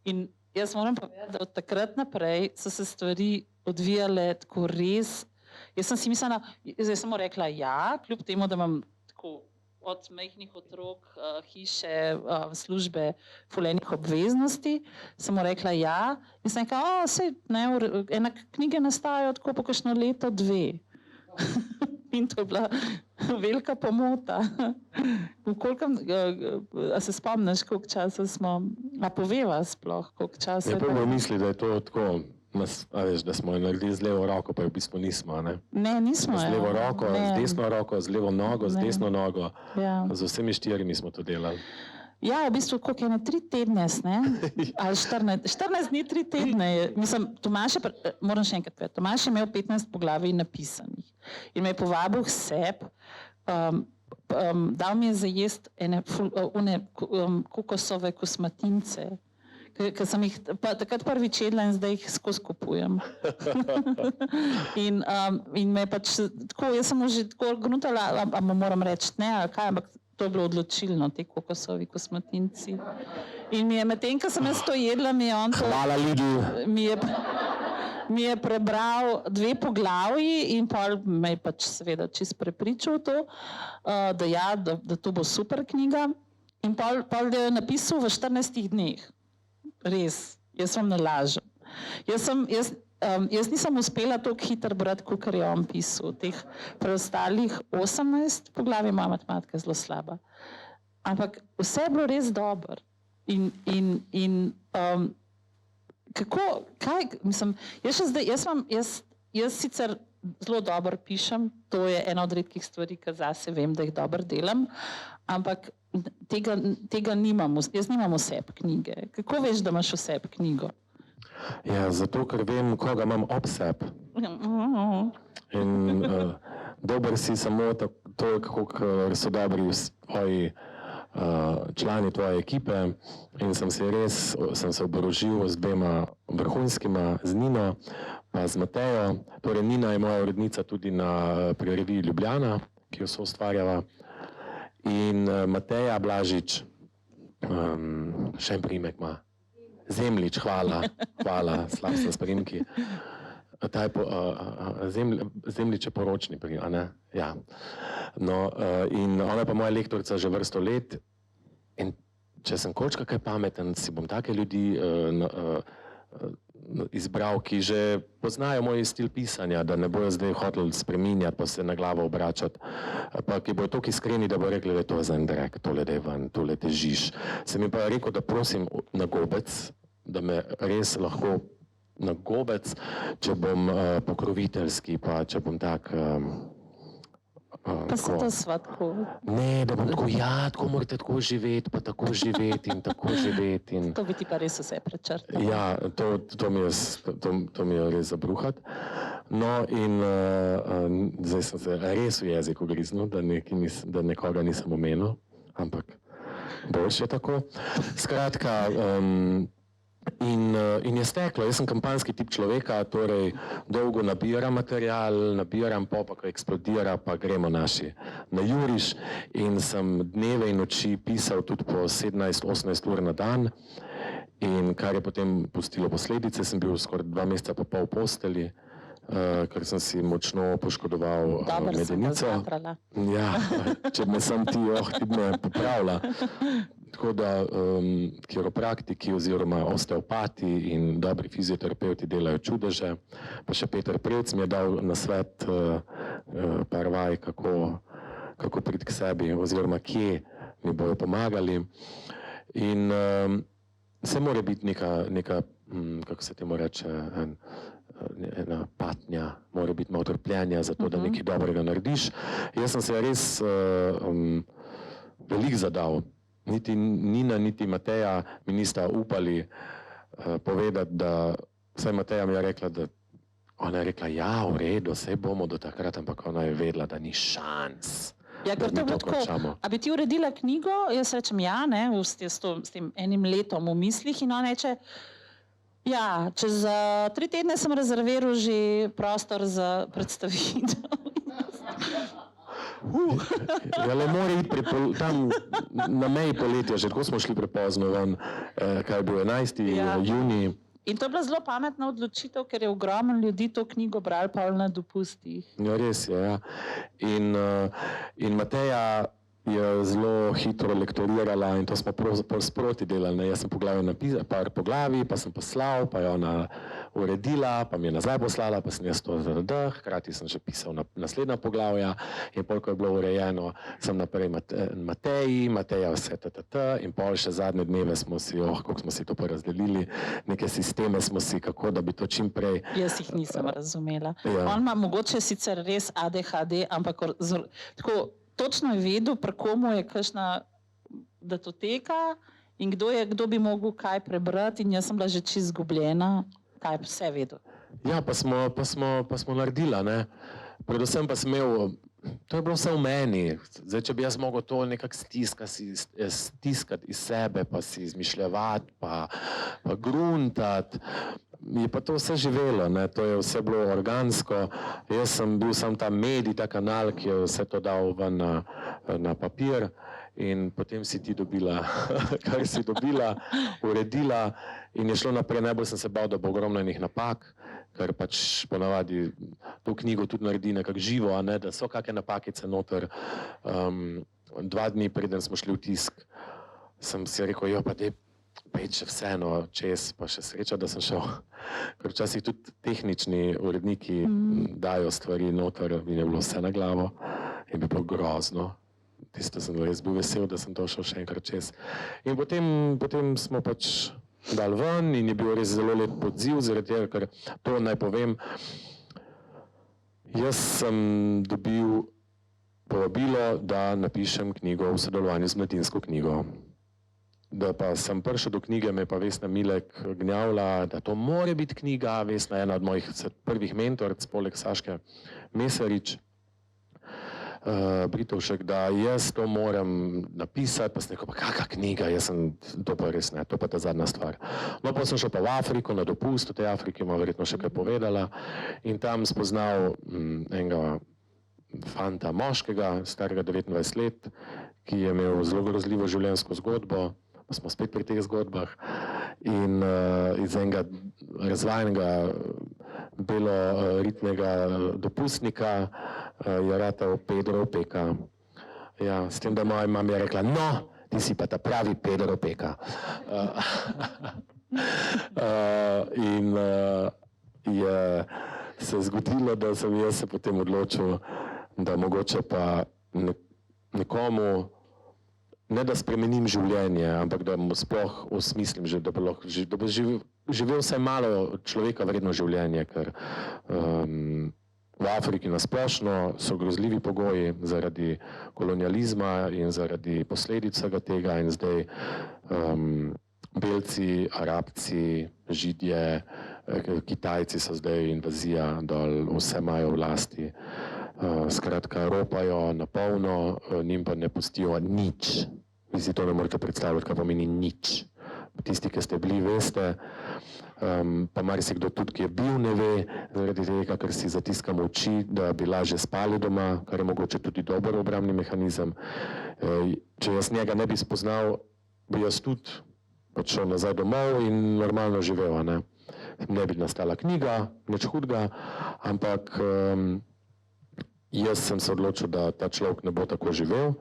In jaz moram povedati, da od takrat naprej so se stvari odvijale tako res. Jaz sem si mislila, zdaj sem mu rekla ja, kljub temu, da imam tako od majhnih otrok, hiše, službe, fulejnih obveznosti, sem mu rekla ja. In sem rekla, ena knjige nastajajo tako po kakšno leto, 2. In to je bila velika pomota. A se spomniš, koliko časa smo, a poveva sploh, koliko časa? Ja, prvo misli, da je to tako, da smo jo naredili z levo roko, pa jo v bistvu nismo, Ne, nismo. Z levo roko, z desno roko, z levo nogo, z desno nogo, z vsemi 4 smo to delali. Ja, v bistvu, koliko je 3 tedne, ali 14 dni, 3 tedne. Mislim, Tomaž je, moram še enkrat povedati, Tomaž je imel 15 poglavij napisanih in me je povabil k sebi, dal mi je za jesti one kokosove kosmatince, ker sem jih takrat prvič jedla in zdaj jih skozi kupujem. In me pač tako, jaz sem že tako gnutala, moram reči ne, ali kaj, ampak to je bilo odločilno, te kokosovi kosmatinci. In mi je medtem, ko sem jaz to jedla, mi je on to... Hvala, Lidl. Mi je prebral 2 poglavji in pol me je pač seveda čist prepričal to, da to bo super knjiga. In pol da je napisal v 14 dneh. Res, jaz vam ne lažem. Jaz nisem uspela toliko hitro brati, kakor je on pisal. Teh preostalih 18 poglavij, moja matematika je zelo slaba. Ampak vse je bilo res dobro. Kako, kaj, mislim, jaz sicer zelo dobro pišem, to je ena od redkih stvari, ki zase vem, da jih dobro delam, ampak tega nimam, jaz nimam v sebi knjige. Kako veš, da imaš v sebi knjigo? Ja, zato, ker vem, koga imam ob sebi. In dober si samo toliko, kako so dobri tvoji člani tvoje ekipe in sem se oborožil z 2 vrhunskima, z Nino pa z Matejo. Torej Nina je moja urednica tudi pri reviji Ljubljana, ki jo soustvarjava. In Mateja Blažič, še en priimek ima, Zemljič, hvala, slab sem s priimki. Zemljič je poročni priimek, a ne? Ja. No, in ona je pa moja lektorica že vrsto let in če sem kočka kaj pameten, si bom take ljudi izbral, ki že poznajo moj stil pisanja, da ne bojo zdaj hoteli spreminjati pa se na glavo obračati, pa ki bojo toliko iskreni, da bojo rekli, da je to za en drek, tole daj ven, tole težiš. Sem jim pa rekel, da prosim na gobec, da me res lahko na gobec, če bom pokroviteljski, pa če bom tak... Pa se to svatko. Ne, da bom tako, ja, tako morate tako živeti, pa tako živeti in tako živeti. To bi ti pa res vse prečrtal. Ja, to mi je res zabruhati. No in zdaj sem se res v jezik ugriznil, da nekoga nisem omenil, ampak boljše je tako. Skratka, in je steklo, jaz sem kampanjski tip človeka, torej dolgo nabiram material, nabiram pa ko eksplodira, pa gremo naši na juriš in sem dneve in noči pisal tudi po 17-18 ur na dan in kar je potem pustilo posledice, sem bil skoraj 2 meseca pa pol v posteli, ker sem si močno poškodoval medenico. Dobro sem ga zaprala. Ja, če me sem ti me popravila. Tako da kiropraktiki oziroma osteopati in dobri fizioterapeuti delajo čudeže. Pa še Peter Prec mi je dal nasvet par vaj, kako priti k sebi oziroma kje mi bojo pomagali. In se mora biti neka, kako se temu reče, ena patnja, mora biti malo trpljenja za to, da nekaj dobrega narediš. Jaz sem se res veliko zadal. Niti Nina, niti Mateja mi nista upali povedati, da vsaj Mateja mi je rekla, da ona je rekla, ja, v redu, saj bomo do takrat, ampak ona je vedela, da ni šans. Ja, ker to je bilo tako, a bi ti uredila knjigo? Jaz rečem ja, ne, s tem enim letom v mislih in ona reče, ja, čez 3 tedne sem rezerviral že prostor za predstavitev. Ja, le mora iti tam na meji poletja, že tako smo šli prepozno ven, kaj je bil 11. Junij. In to je bila zelo pametna odločitev, ker je ogromno ljudi to knjigo brali pa na dopustih. Ja, res je, ja. In Mateja je zelo hitro lektorirala in to smo pravzaprav sproti delali. Jaz sem napisal par poglavij, pa sem poslal, pa je ona uredila, pa mi je nazaj poslala, pa sem jaz to zaredil, hkrati sem že pisal naslednja poglavja in pol, ko je bilo urejeno, sem naprej Mateja vse in pol še zadnje dneve smo si, kako smo si to porazdelili, neke sisteme smo si, kako da bi to čim prej... Jaz jih nisem razumela. Ja. On ima mogoče sicer res ADHD, ampak tako točno je vedel, pri komu je kakšna datoteka in kdo bi mogel kaj prebrati in jaz sem bila že čisto izgubljena, kaj je vse vedel. Ja, pa smo naredila, ne. Predvsem pa sem imel to je bilo vse v meni. Zdaj, če bi jaz mogel to nekako stiskati iz sebe, pa si izmišljati, pa gruntati, je pa to vse živelo, ne? To je vse bilo organsko. Jaz sem bil sam ta medij, ta kanal, ki je vse to dal ven na papir in potem si ti dobila, kar si dobila, uredila in je šlo naprej. Najbolj sem se bal, da bo ogromno enih napak, ker pač ponavadi to knjigo tudi naredi nekako živo, a ne, da so kakšne napakice noter. 2 dni preden smo šli v tisk, sem si rekel, jo pa dej, pejt še vseeno čez, pa še sreča, da sem šel. Ker včasih tudi tehnični uredniki dajo stvari noter in je bilo vse na glavo in bi bilo grozno. Tisto sem res bil vesel, da sem to šel še enkrat čez. In potem smo pač dali ven in je bil res zelo lep odziv, zaradi tega, ker to naj povem, jaz sem dobil povabilo, da napišem knjigo v sodelovanju z Mladinsko knjigo. Da pa sem prišel do knjige, me je pa Vesna Milek gnjavila, da to more biti knjiga. Vesna je ena od mojih prvih mentoric, poleg Saške Mesarič, Britovšek, da jaz to moram napisati, pa sem rekel, pa kakšna knjiga, to pa res ne, to pa ta zadnja stvar. No, pa sem šel pa v Afriko, na dopust, v tej Afriki ima verjetno še kaj povedala in tam spoznal enega fanta, moškega, starega 29 let, ki je imel zelo grozljivo življenjsko zgodbo, pa smo spet pri teh zgodbah in iz enega razvajenega beloritnega dopustnika je ratal Pedro Opeka. Ja, s tem, da moja mama je rekla, no, ti si pa ta pravi Pedro Opeka. In je se zgodilo, da sem jaz se potem odločil, da mogoče pa nekomu, ne da spremenim življenje, ampak da mu sploh osmislim, da bo živel vsaj malo človeka vredno življenje, ker v Afriki nasplošno so grozljivi pogoji zaradi kolonializma in zaradi posledic vsega tega in zdaj belci, Arabci, Židje, Kitajci so zdaj invazija dol, vse imajo v lasti. Skratka, ropajo na polno, njim pa ne pustijo nič. Vi si to ne morete predstavljati, kaj pomeni nič. Tisti, ki ste bili, veste, pa marsikdo tudi, ki je bil, ne ve, zaradi tega, ker si zatiskamo oči, da bi lažje spali doma, kar je mogoče tudi dober obrambni mehanizem. Če jaz njega ne bi spoznal, bi jaz tudi šel nazaj domov in normalno živel, ne. Ne bi nastala knjiga, nič hudega, ampak jaz sem se odločil, da ta človek ne bo tako živel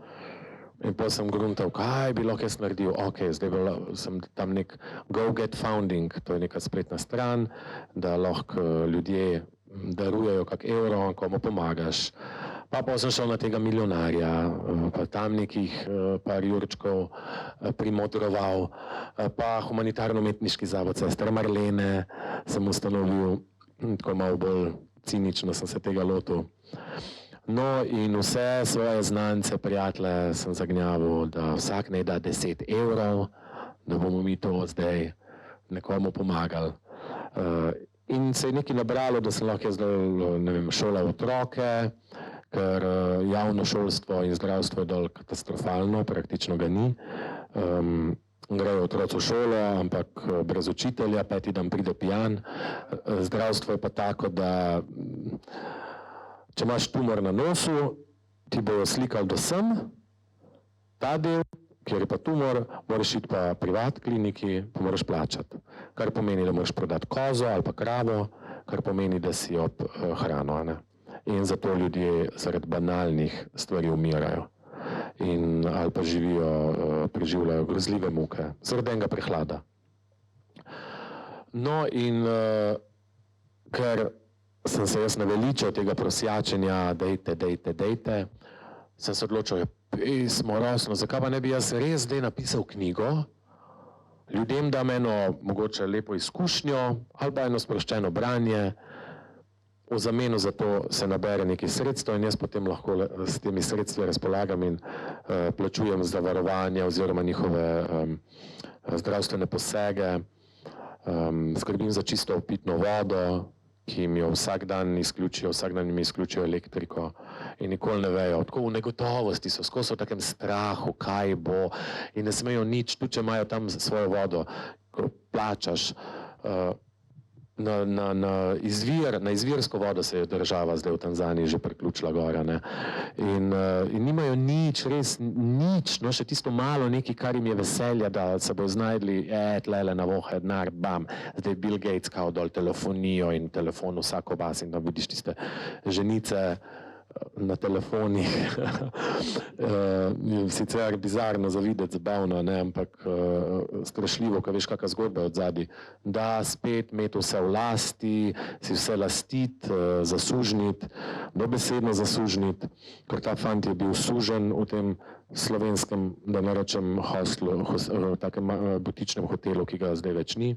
in potem sem gruntal, kaj bi lahko jaz naredil. Ok, zdaj sem tam nek Go Get Founding, to je neka spletna stran, da lahko ljudje darujejo kak evro, komu pomagaš. Pa sem šel na tega milijonarja, pa tam nekih par jurčkov primodroval, pa humanitarno-umetniški zavod Sestre Marlene sem ustanovil, tako malo bolj cinično sem se tega lotil. No in vse svoje znance, prijatelje sem zagnjavil, da vsak naj da 10 evrov, da bomo mi to zdaj nekomu pomagali. In se je nekaj nabralo, da sem lahko zdaj šolal otroke, ker javno šolstvo in zdravstvo je dol katastrofalno, praktično ga ni. Grejo otroci v šolo, ampak brez učitelja, 5. dan pride pijan. Zdravstvo je pa tako, da če imaš tumor na nosu, ti bojo slikali do sem, ta del, kjer je pa tumor, moraš iti pa privat kliniki, pa moraš plačati. Kar pomeni, da moraš prodati kozo ali pa kravo, kar pomeni, da si ob hrano, ne. In zato ljudje zaradi banalnih stvari umirajo. Ali pa preživljajo grozljive muke, zaradi enega prehlada. No in ker sem se jaz naveličal tega prosjačenja, dejte, sem se odločil, pismo rosno, zakaj pa ne bi jaz res zdaj napisal knjigo, ljudem dam eno mogoče lepo izkušnjo ali pa eno sproščeno branje, v zameno za to se nabere nekaj sredstev in jaz potem lahko s temi sredstvi razpolagam in plačujem zavarovanje oziroma njihove zdravstvene posege, skrbim za čisto pitno vodo, ki jim jo vsak dan jim izključijo elektriko in nikoli ne vejo. Tako v negotovosti so, skozi v takem strahu, kaj bo, in ne smejo nič, tudi če imajo tam svojo vodo, ko plačaš. Na izvirsko vodo se je država zdaj v Tanzaniji že priključila gora, ne. In nimajo nič, res nič, no še tisto malo nekaj, kar jim je veselja, da se bojo znajdli, tlele na vohe, denar, bam, zdaj Bill Gates kao dol telefonijo in telefon vsako vas in da vidiš tiste ženice na telefonih. Sicer bizarno za videti, zabavno, ne, ampak strašljivo, ko veš, kakšna zgodba je od zadaj. Da spet imeti vse v lasti, si vse lastiti, zasužniti, dobesedno zasužniti, ker ta fant je bil sužen v tem slovenskem, da ne rečem hostlu, v takem butičnem hotelu, ki ga zdaj več ni,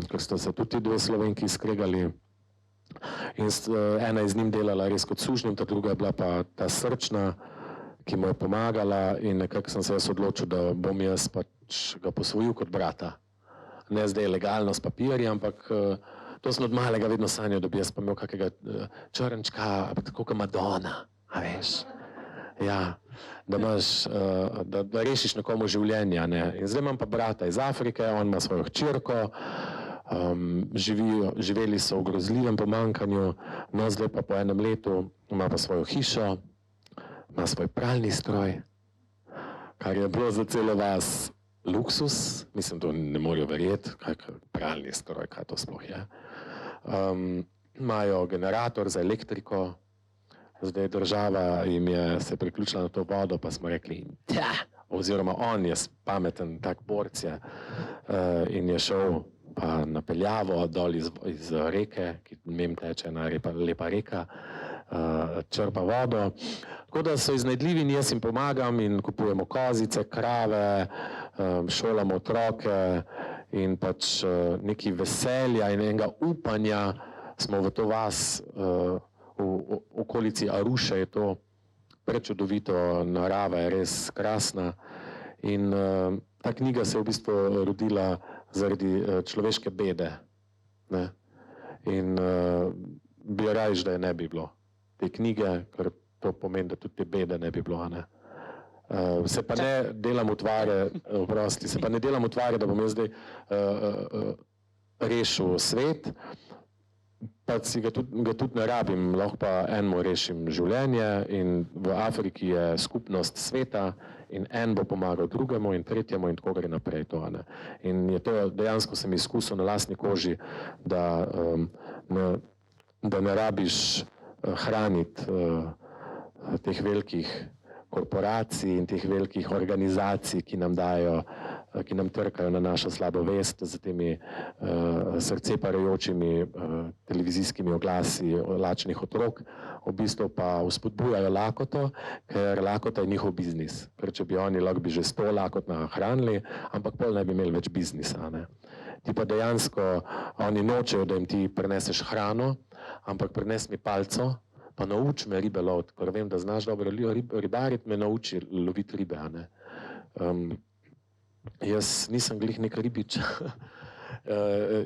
ker sta se tudi dve Slovenki skregali. In ena je z njim delala res kot sužnjem, ta druga je bila pa ta srčna, ki mu je pomagala, in nekako sem se jaz odločil, da bom jaz pač ga posvojil kot brata. Ne zdaj legalno s papirji, ampak to sem od malega vedno sanjal, da bi jaz pa imel kakega črnčka, tako kot Madonna, a veš. Ja, da imaš, da rešiš nekomu življenja, ne. In zdaj imam pa brata iz Afrike, on ima svojo hčerko, živeli so v grozljivem pomanjkanju, no zdaj pa po enem letu ima pa svojo hišo, ima svoj pralni stroj, kar je bilo za celo vas luksus, mislim, to ne morejo verjeti, kaj pralni stroj, kaj to sploh je. Imajo generator za elektriko, zdaj država jim je se priključila na to vodo, pa smo rekli, oziroma on je pameten, tak borc je, in je šel pa napeljavo dol iz reke, ki mimo teče ena lepa reka, črpa vodo. Tako da so iznajdljivi in jaz jim pomagam in kupujemo kozice, krave, šolamo otroke in pač nekaj veselja in enega upanja smo v to vas, v okolici Aruše je to prečudovito, narava je res krasna in ta knjiga se je v bistvu rodila zaradi človeške bede, ne. In bi rajš, da je ne bi bilo te knjige, ker to pomeni, da tudi te bede ne bi bilo, ne. Se pa ne delam utvare, oprosti, se pa ne delam utvare, da bom jaz zdaj rešil svet, pa ga tudi ne rabim, lahko pa enemu rešim življenje in v Afriki je skupnost sveta in en bo pomagal drugemu in tretjemu in tako gre naprej to, ne. In je to dejansko sem izkusil na lastni koži, da ne rabiš hraniti teh velikih korporacij in teh velikih organizacij, ki nam dajo, ki nam trkajo na našo slabo vest z temi srce parajočimi televizijskimi oglasi lačnih otrok, v bistvu pa vzpodbujajo lakoto, ker lakota je njihov biznis. Ker če bi oni lahko bi že 100 lakot nahranili, ampak pol ne bi imeli več biznisa, ne. Ti pa dejansko, oni nočejo, da jim ti prineseš hrano, ampak prines mi palco, pa nauči me ribe loviti, ker vem, da znaš dobro ribariti, me nauči loviti ribe, a ne. Jaz nisem glih nek ribič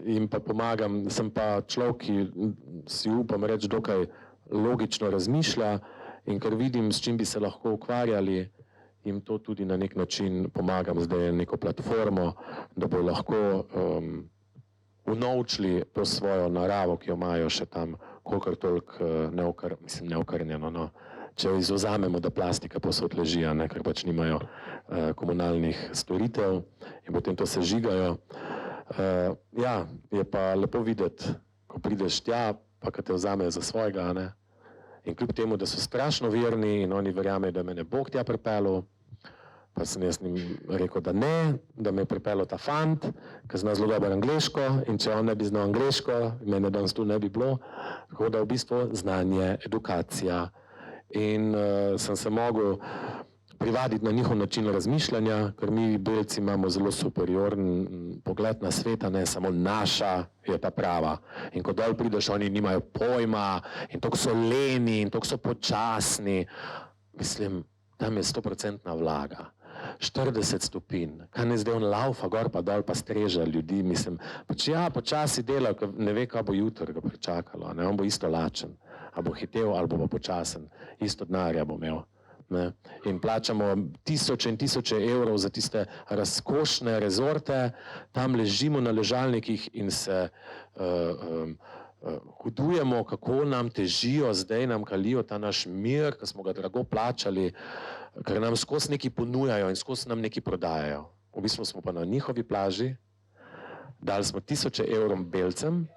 in pa pomagam, sem pa človek, ki si upam reči dokaj logično razmišlja in ker vidim, s čim bi se lahko ukvarjali, jim to tudi na nek način pomagam zdaj neko platformo, da bo lahko unovčili to svojo naravo, ki jo imajo še tam, kolikor toliko neokrnjeno, no. Če izvzamemo, da plastika posod leži, ne, ker pač nimajo komunalnih storitev in potem to sežigajo. Ja, je pa lepo videti, ko prideš tja, pa ko te vzamejo za svojega, ne. In kljub temu, da so strašno verni in oni verjamejo, da me ne Bog tja pripeljal, pa sem jaz njim rekel, da ne, da me je pripeljal ta fant, ki zna zelo dobro angleško in če on ne bi znal angleško, mene danes tu ne bi bilo. Tako da v bistvu znanje, edukacija. In sem se mogel privaditi na njihov način razmišljanja, ker mi belci imamo zelo superioren pogled na sveta, ne samo naša je ta prava. In ko dol prideš, oni nimajo pojma in toliko so leni in toliko so počasni. Mislim, tam je 100% vlaga. 40 stopinj. Kaj ne zdaj on laufa gor pa dol pa streža ljudi, mislim, pač ja, počasi dela, ne ve, kaj bo jutri ga pričakalo, ne, on bo isto lačen, a bo hitel ali bo počasen, isto denarja bo imel. Ne. In plačamo tisoče in tisoče evrov za tiste razkošne rezorte, tam ležimo na ležalnikih in se hudujemo, kako nam težijo, zdaj nam kalijo ta naš mir, ki smo ga drago plačali, ker nam skozi nekaj ponujajo in skozi nam nekaj prodajajo. V bistvu smo pa na njihovi plaži, dali smo tisoče evrov belcem,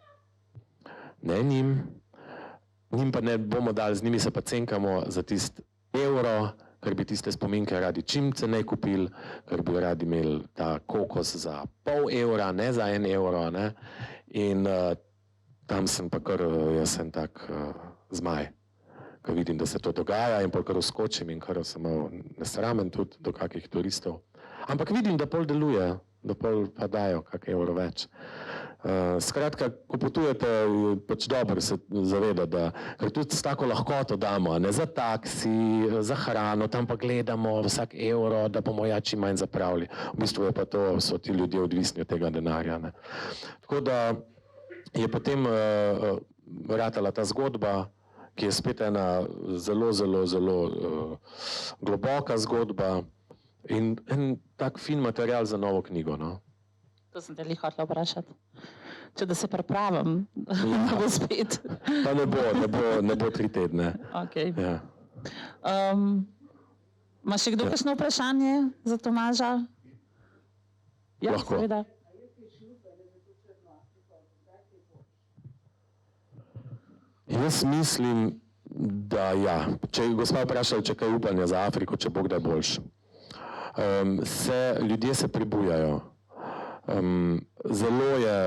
ne njim pa ne bomo dali, z njimi se pa cenkamo za tist evro, ker bi tiste spominke radi čim cenej kupili, ker bi radi imeli ta kokos za pol evra, ne za 1 evro, ne. In tam sem pa kar, jaz sem tak zmaj, ko vidim, da se to dogaja in pol kar uskočim in kar sem malo nesramen tudi do kakih turistov. Ampak vidim, da pol deluje, da pol pa dajo kak evro več. Skratka, ko potujete, pač dobro se zavedati, ker tudi s tako lahkoto damo, ne, za taksi, za hrano, tam pa gledamo vsak evro, da bomo ja čim manj zapravili. V bistvu je pa to, so ti ljudje odvisni od tega denarja, ne. Tako da je potem ratala ta zgodba, ki je spet ena zelo, zelo, zelo globoka zgodba in en tak fin material za novo knjigo, no. To sem te li hotela vprašati. Če da se pripravim, da bo spet. Pa ne bo 3 tedne. Okay. Ja. Ima še kdo kakšno vprašanje za Tomaža? Ja, lahko. Seveda. Jaz mislim, da ja. Če gospa vprašala, če kaj upanja za Afriko, če bo kdaj boljše. Ljudje se prebujajo. Zelo je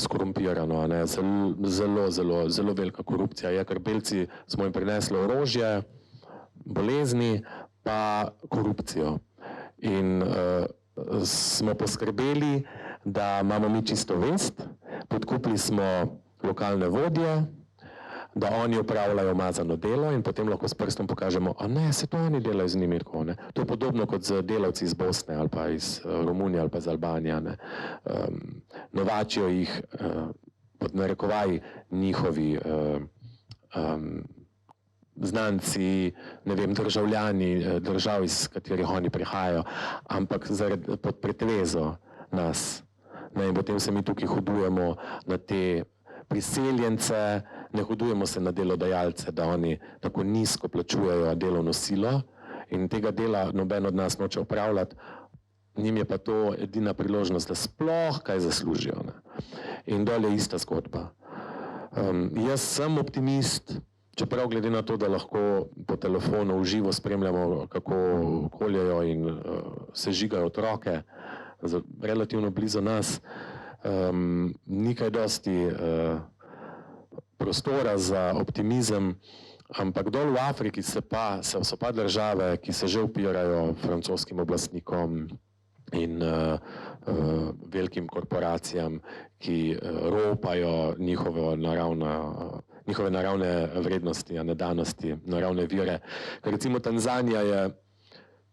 skorumpirano, ne? Zelo velika korupcija je, ker belci smo jim prinesli orožje, bolezni pa korupcijo. In smo poskrbeli, da imamo mi čisto vest, podkupili smo lokalne vodje, da oni opravljajo umazano delo in potem lahko s prstom pokažemo, a ne, se to oni delajo z njimi tako, ne. To je podobno kot z delavci iz Bosne ali pa iz Romunije ali pa iz Albanije, ne. Novačijo jih, pod narekovaji, njihovi znanci, ne vem, državljani držav, iz katerih oni prihajajo, ampak pod pretvezo nas. Ne, in potem se mi tukaj hudujemo na te priseljence, ne hudujemo se na delodajalce, da oni tako nizko plačujejo delovno silo in tega dela noben od nas noče opravljati, njim je pa to edina priložnost, da sploh kaj zaslužijo, ne. In dol je ista zgodba. Jaz sem optimist, čeprav glede na to, da lahko po telefonu v živo spremljamo, kako koljejo in sežigajo otroke relativno blizu nas, ni kaj dosti prostora za optimizem, ampak dol v Afriki so pa države, ki se že upirajo francoskim oblastnikom in velikim korporacijam, ki ropajo njihove naravne vrednosti, danosti, naravne vire. Recimo Tanzanija je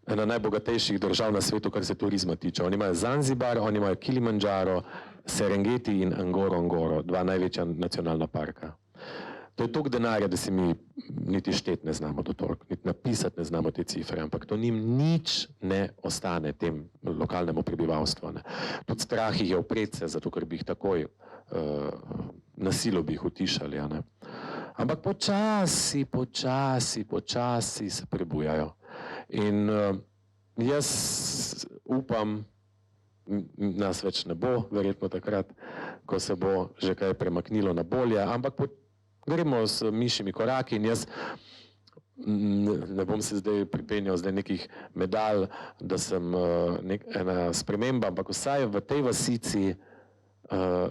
ena najbogatejših držav na svetu, kar se turizma tiče. Oni imajo Zanzibar, oni imajo Kilimanjaro, Serengeti in Ngorongoro, 2 največja nacionalna parka. To je toliko denarja, da si mi niti šteti ne znamo do toliko, niti napisati ne znamo te cifre, ampak to njim nič ne ostane, tem lokalnemu prebivalstvu, ne. Tudi strah jih je upret se, zato ker bi jih takoj na silo bi jih utišali, ne. Ampak počasi se prebujajo. In jaz upam, nas več ne bo, verjetno takrat, ko se bo že kaj premaknilo na bolje, ampak gremo s mišjimi koraki in jaz ne bom se zdaj pripenjal nekih medalj, da sem ena sprememba, ampak vsaj v tej vasici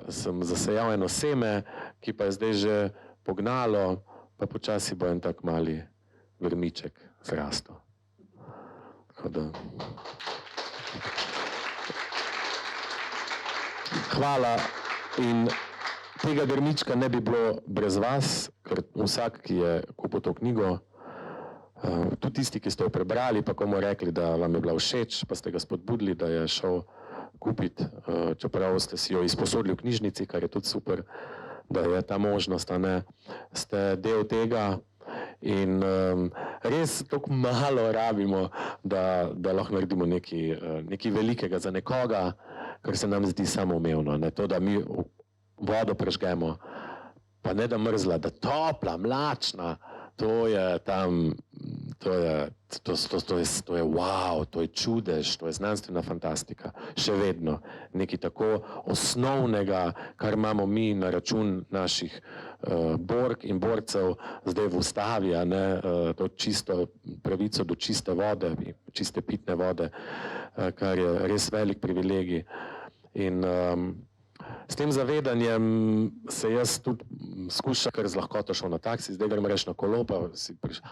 sem zasejal eno seme, ki pa je zdaj že pognalo, pa počasi bo en tak mali grmiček zrastel. Hvala in tega grmička ne bi bilo brez vas, ker vsak, ki je kupil to knjigo, Tudi tisti, ki ste jo prebrali, pa komu rekli, da vam je bila všeč, pa ste ga spodbudili, da je šel kupiti, čeprav ste si jo izposodili v knjižnici, kar je tudi super, da je ta možnost, a ne, ste del tega. In res tako malo rabimo, da lahko naredimo nekaj velikega za nekoga, kar se nam zdi samoumevno. To, da mi vodo prežgemo, pa ne da mrzla, da topla, mlačna, to je tam, to je wow, to je čudež, to je znanstvena fantastika. Še vedno nekaj tako osnovnega, kar imamo mi na račun naših bork in borcev zdaj v ustavi, a ne, to čisto pravico do čiste vode, čiste pitne vode, kar je res velik privilegij. In s tem zavedanjem se jaz tudi skušam kar z lahkoto šel na taksi, zdaj grem reč na kolo, pa si prišel,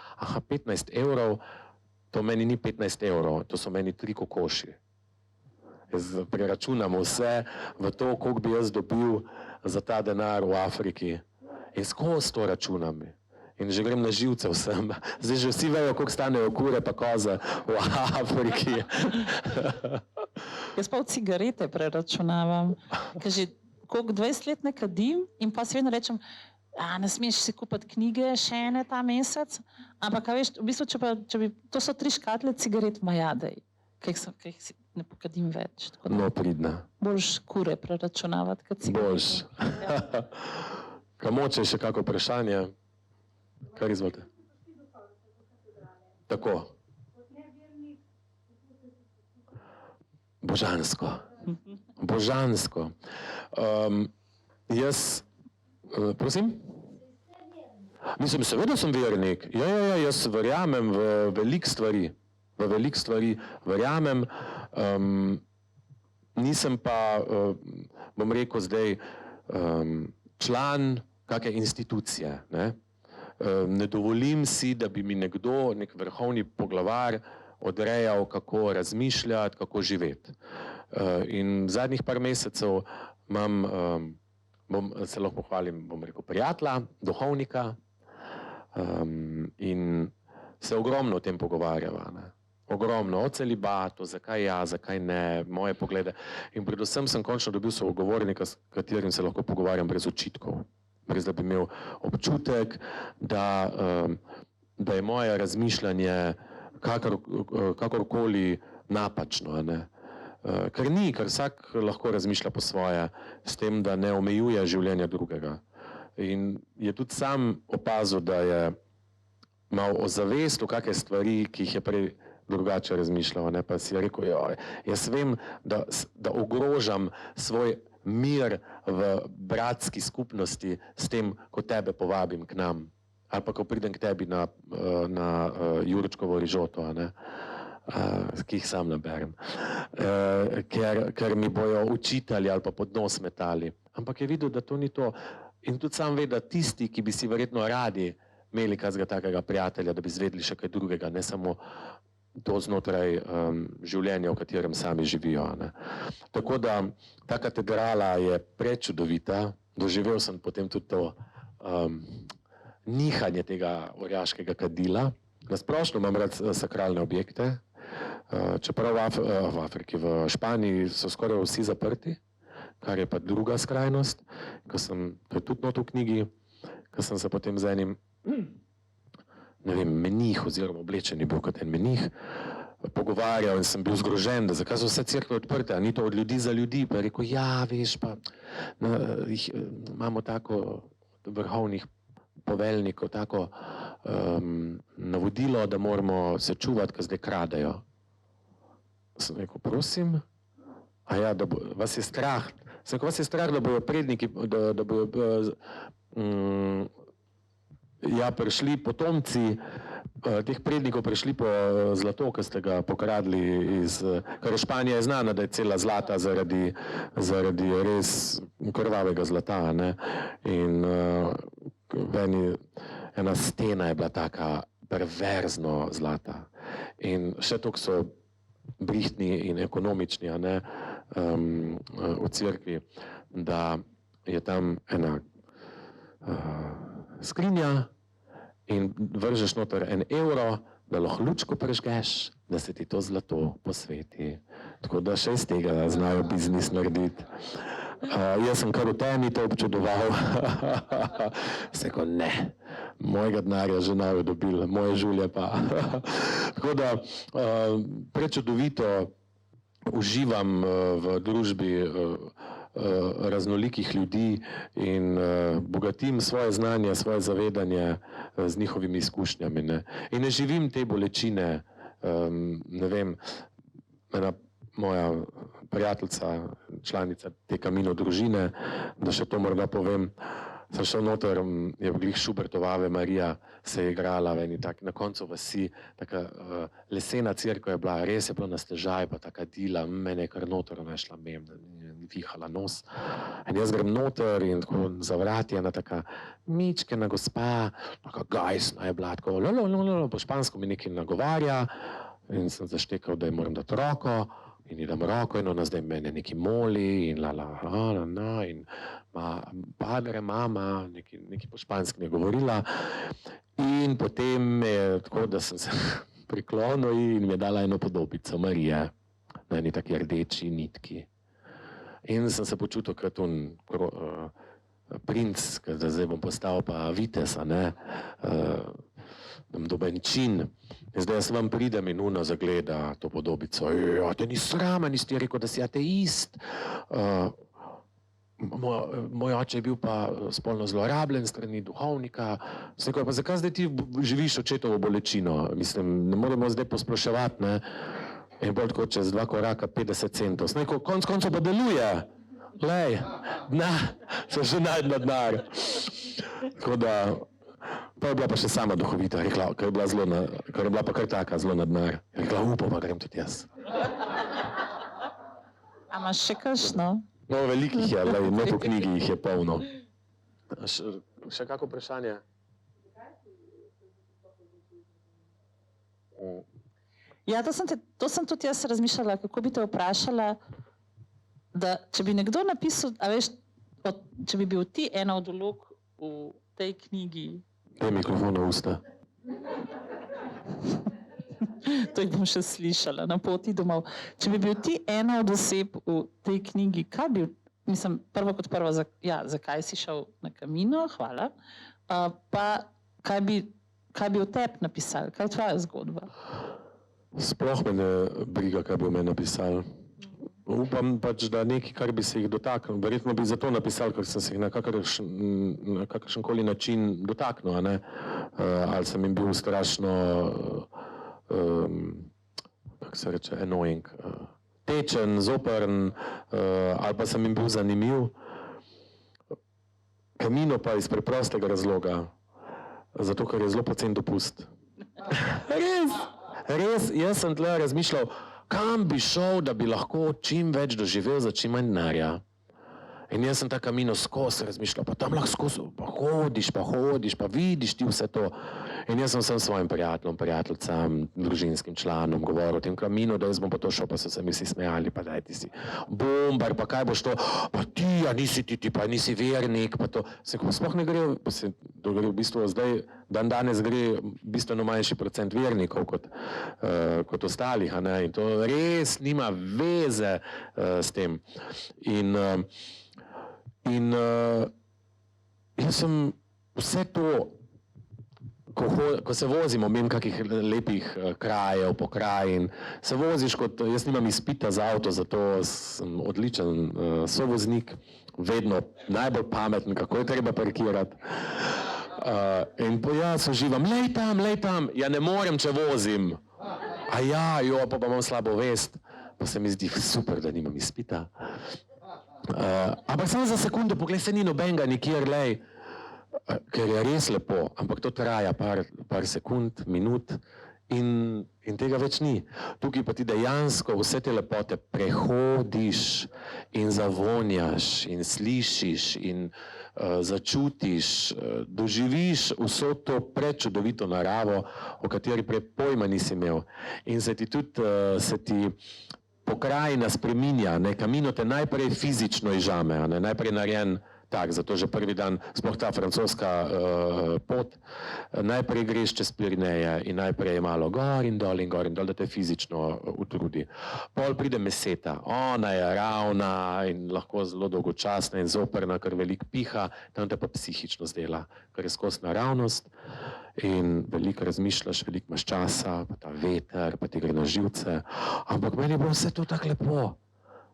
15 evrov, to meni ni 15 evrov, to so meni 3 kokoši. Jaz preračunam vse v to, koliko bi jaz dobil za ta denar v Afriki in skozi to računam. In že grem na živce vsem. Zdaj že vsi vejo, koliko stanejo kure pa koze v Afriki. Jaz pa v cigarete preračunavam, ker že koliko 20 let ne kadim in pa se vedno rečem, ne smeš si kupiti knjige še ene ta mesec, ampak veš, v bistvu, če bi, to so 3 škatle cigaret majadej, ki jih si ne pokadim več. No, pridna. Boljš kure preračunavati, kot cigarete. Boljš. Kamoče še kako vprašanje? Kar izvolite? Tako. Božansko. Božansko. Jaz, prosim? Mislim, seveda sem vernik. Ja, jaz verjamem v veliko stvari. V veliko stvari verjamem. Nisem pa, bom rekel zdaj, član kake institucije, ne? Ne dovolim si, da bi mi nekdo, nek vrhovni poglavar, odrejal, kako razmišljati, kako živeti. In zadnjih par mesecev imam, se lahko pohvalim, bom rekel, prijatelja, duhovnika, in se ogromno o tem pogovarjava. Ogromno, o celibatu, zakaj ja, zakaj ne, moje poglede. In predvsem sem končno dobil sogovornika, s katerim se lahko pogovarjam brez očitkov. Brez da bi imel občutek, da je moje razmišljanje kakorkoli napačno. Ker ni, ker vsak lahko razmišlja po svoje, s tem, da ne omejuje življenja drugega. In je tudi sam opazil, da je mal ozavestil kakšne stvari, ki jih je prej drugače razmišljal. Pa si je rekel, jaz vem, da ogrožam svoj mir v bratski skupnosti s tem, ko tebe povabim k nam. Ali pa ko pridem k tebi na Jurčkovo rižoto, ki jih sam naberem. Ker mi bojo učitelji ali pa pod nos metali. Ampak je videl, da to ni to. In tudi sam ve, da tisti, ki bi si verjetno radi imeli kakega takega prijatelja, da bi izvedeli še kaj drugega, ne samo to znotraj življenja, v katerem sami živijo. Tako da ta katedrala je prečudovita. Doživel sem potem tudi to nihanje tega orjaškega kadila. Na splošno imam rad sakralne objekte, čeprav v Afriki, v Španiji so skoraj vsi zaprti, kar je pa druga skrajnost, to je tudi not v knjigi, ko sem se potem z enim menih oziroma oblečen je bil kot en menih, pogovarjal in sem bil zgrožen, da zakaj so vse cerkve odprte, a ni to od ljudi za ljudi, pa je rekel, ja, veš, pa imamo tako vrhovnih poveljnikov, tako navodilo, da moramo se čuvati, ko zdaj kradejo. Sem rekel, prosim, vas je strah, vas je strah, da bojo predniki, da bojo prišli potomci teh prednikov, prišli po zlato, ki ste ga pokradli ker Španija je znana, da je cela zlata zaradi res krvavega zlata. In ena stena je bila taka perverzno zlata. In še toliko so brihtni in ekonomični v cerkvi, da je tam ena skrinja in vržeš noter 1 evro, da lahko lučko prežgeš, da se ti to zlato posveti. Tako da še iz tega znajo biznis narediti. Jaz sem kar v temi to občudoval. Seko, ne, mojega denarja že ne bi dobil, moje žulje pa. Tako da prečudovito uživam v družbi raznolikih ljudi in bogatim svoje znanje, svoje zavedanje z njihovimi izkušnjami. Ne. In ne živim te bolečine, ne vem, ena moja prijateljica, članica te Camino družine, da še to morda povem, sem šel noter, je glih Šubertova Ave Marija se je igrala v eni tak, na koncu vasi, taka lesena cerkev je bila, res je bilo na stežaj, pa taka dila, mene je kar noter, ona je šla mem, vihala nos. In jaz grem noter in tako za vrati ena taka mičkena gospa, taka gajsna je bila, tako po špansko mi nekaj nagovarja in sem zaštekal, da ji moram dati roko. In ji dam roko in ona zdaj mene neki moli in in padre, mama, neki po španski mi je govorila. In potem je tako, da sem se priklonil in mi je dala eno podobico Marije na eni taki rdeči nitki. In sem se počutil kot princ, da zdaj bom postal pa vitez, ne, dobenčin. In zdaj jaz vam pridem in Una zagleda to podobico. Te ni srama, nisi ti rekel, da si ateist. Moj oče je bil pa spolno zlorabljen strani duhovnika. Sem rekel, pa zakaj zdaj ti živiš očetovo bolečino? Mislim, ne moremo zdaj posploševati, ne. In bolj tako čez 2 koraka 50 centov. Sem rekel, konc koncev pa deluje. Lej, sem že najdla denar. Tako da, pa je bila pa še sama duhovita, rekla, ker je bila pa kar taka zelo na denar. Rekla, upam, pa grem tudi jaz. A imaš še kakšno? No, velikih je, lej, ne po knjigi jih je polno. Še kako vprašanje? Ja, to sem tudi jaz razmišljala, kako bi te vprašala, da če bi nekdo napisal, a veš, če bi bil ti ena od vlog v tej knjigi. Daj mikrofon na usta. To jih bom še slišala na poti domov. Če bi bil ti ena od oseb v tej knjigi, kaj bi, mislim, prvo kot prvo, zakaj si šel na Camino, hvala, pa kaj bi o tebi napisali, kaj je tvoja zgodba? Sploh me ne briga, kaj bi o meni napisali. Upam pač, da nekaj, kar bi se jih dotaknil. Verjetno bi zato napisal, ker sem se jih na kakršenkoli način dotaknil, a ne? Ali sem jim bil strašno, kako se reče, annoying, tečen, zoprn, ali pa sem jim bil zanimiv. Camino pa iz preprostega razloga, zato ker je zelo pocen dopust. Res, jaz sem tle razmišljal, kam bi šel, da bi lahko čim več doživel za čim manj denarja. In jaz sem ta Camino skozi razmišljal, pa tam lahko skozi, pa hodiš, pa vidiš ti vse to. In jaz sem vsem svojim prijateljem, prijateljicam, družinskim članom govoril o tem Camino, da jaz bom pa to šel, pa so se mi vsi smejali, pa daj ti si bombar, pa kaj boš to, pa ti, a nisi ti, pa nisi vernik, pa to. Sploh ne gre, pa se to gre v bistvu zdaj, danes gre bistveno manjši procent vernikov kot ostalih, a ne, in to res nima veze s tem. In jaz sem vse to, ko se vozimo mimo kakih lepih krajev, pokrajin, se voziš kot, jaz nimam izpita za avto, zato sem odličen sovoznik, vedno najbolj pameten, kako je treba parkirati. In jaz uživam, lej tam, ja ne morem, če vozim. A ja, pa imam slabo vest, pa se mi zdi super, da nimam izpita. Ampak samo za sekundo, poglej, se ni nobenega nikjer, lej, ker je res lepo, ampak to traja par sekund, minut in tega več ni. Tukaj pa ti dejansko vse te lepote prehodiš in zavonjaš in slišiš in začutiš, doživiš vso to prečudovito naravo, o kateri prej pojma nisi imel. In se ti pokrajina spreminja, ne, Camino te najprej fizično izžame, ne, najprej narejen tak, zato že prvi dan, sploh ta francoska pot, najprej greš čez Pirineje in najprej je malo gor in dol, da te fizično utrudi. Pol pride meseta, ona je ravna in lahko zelo dolgočasna in zoprna, ker veliko piha, tam te pa psihično zdela, ker je skozi naravnost in veliko razmišljaš, veliko imaš časa, pa ta veter, pa ti gre na živce, ampak meni je bilo vse to tako lepo.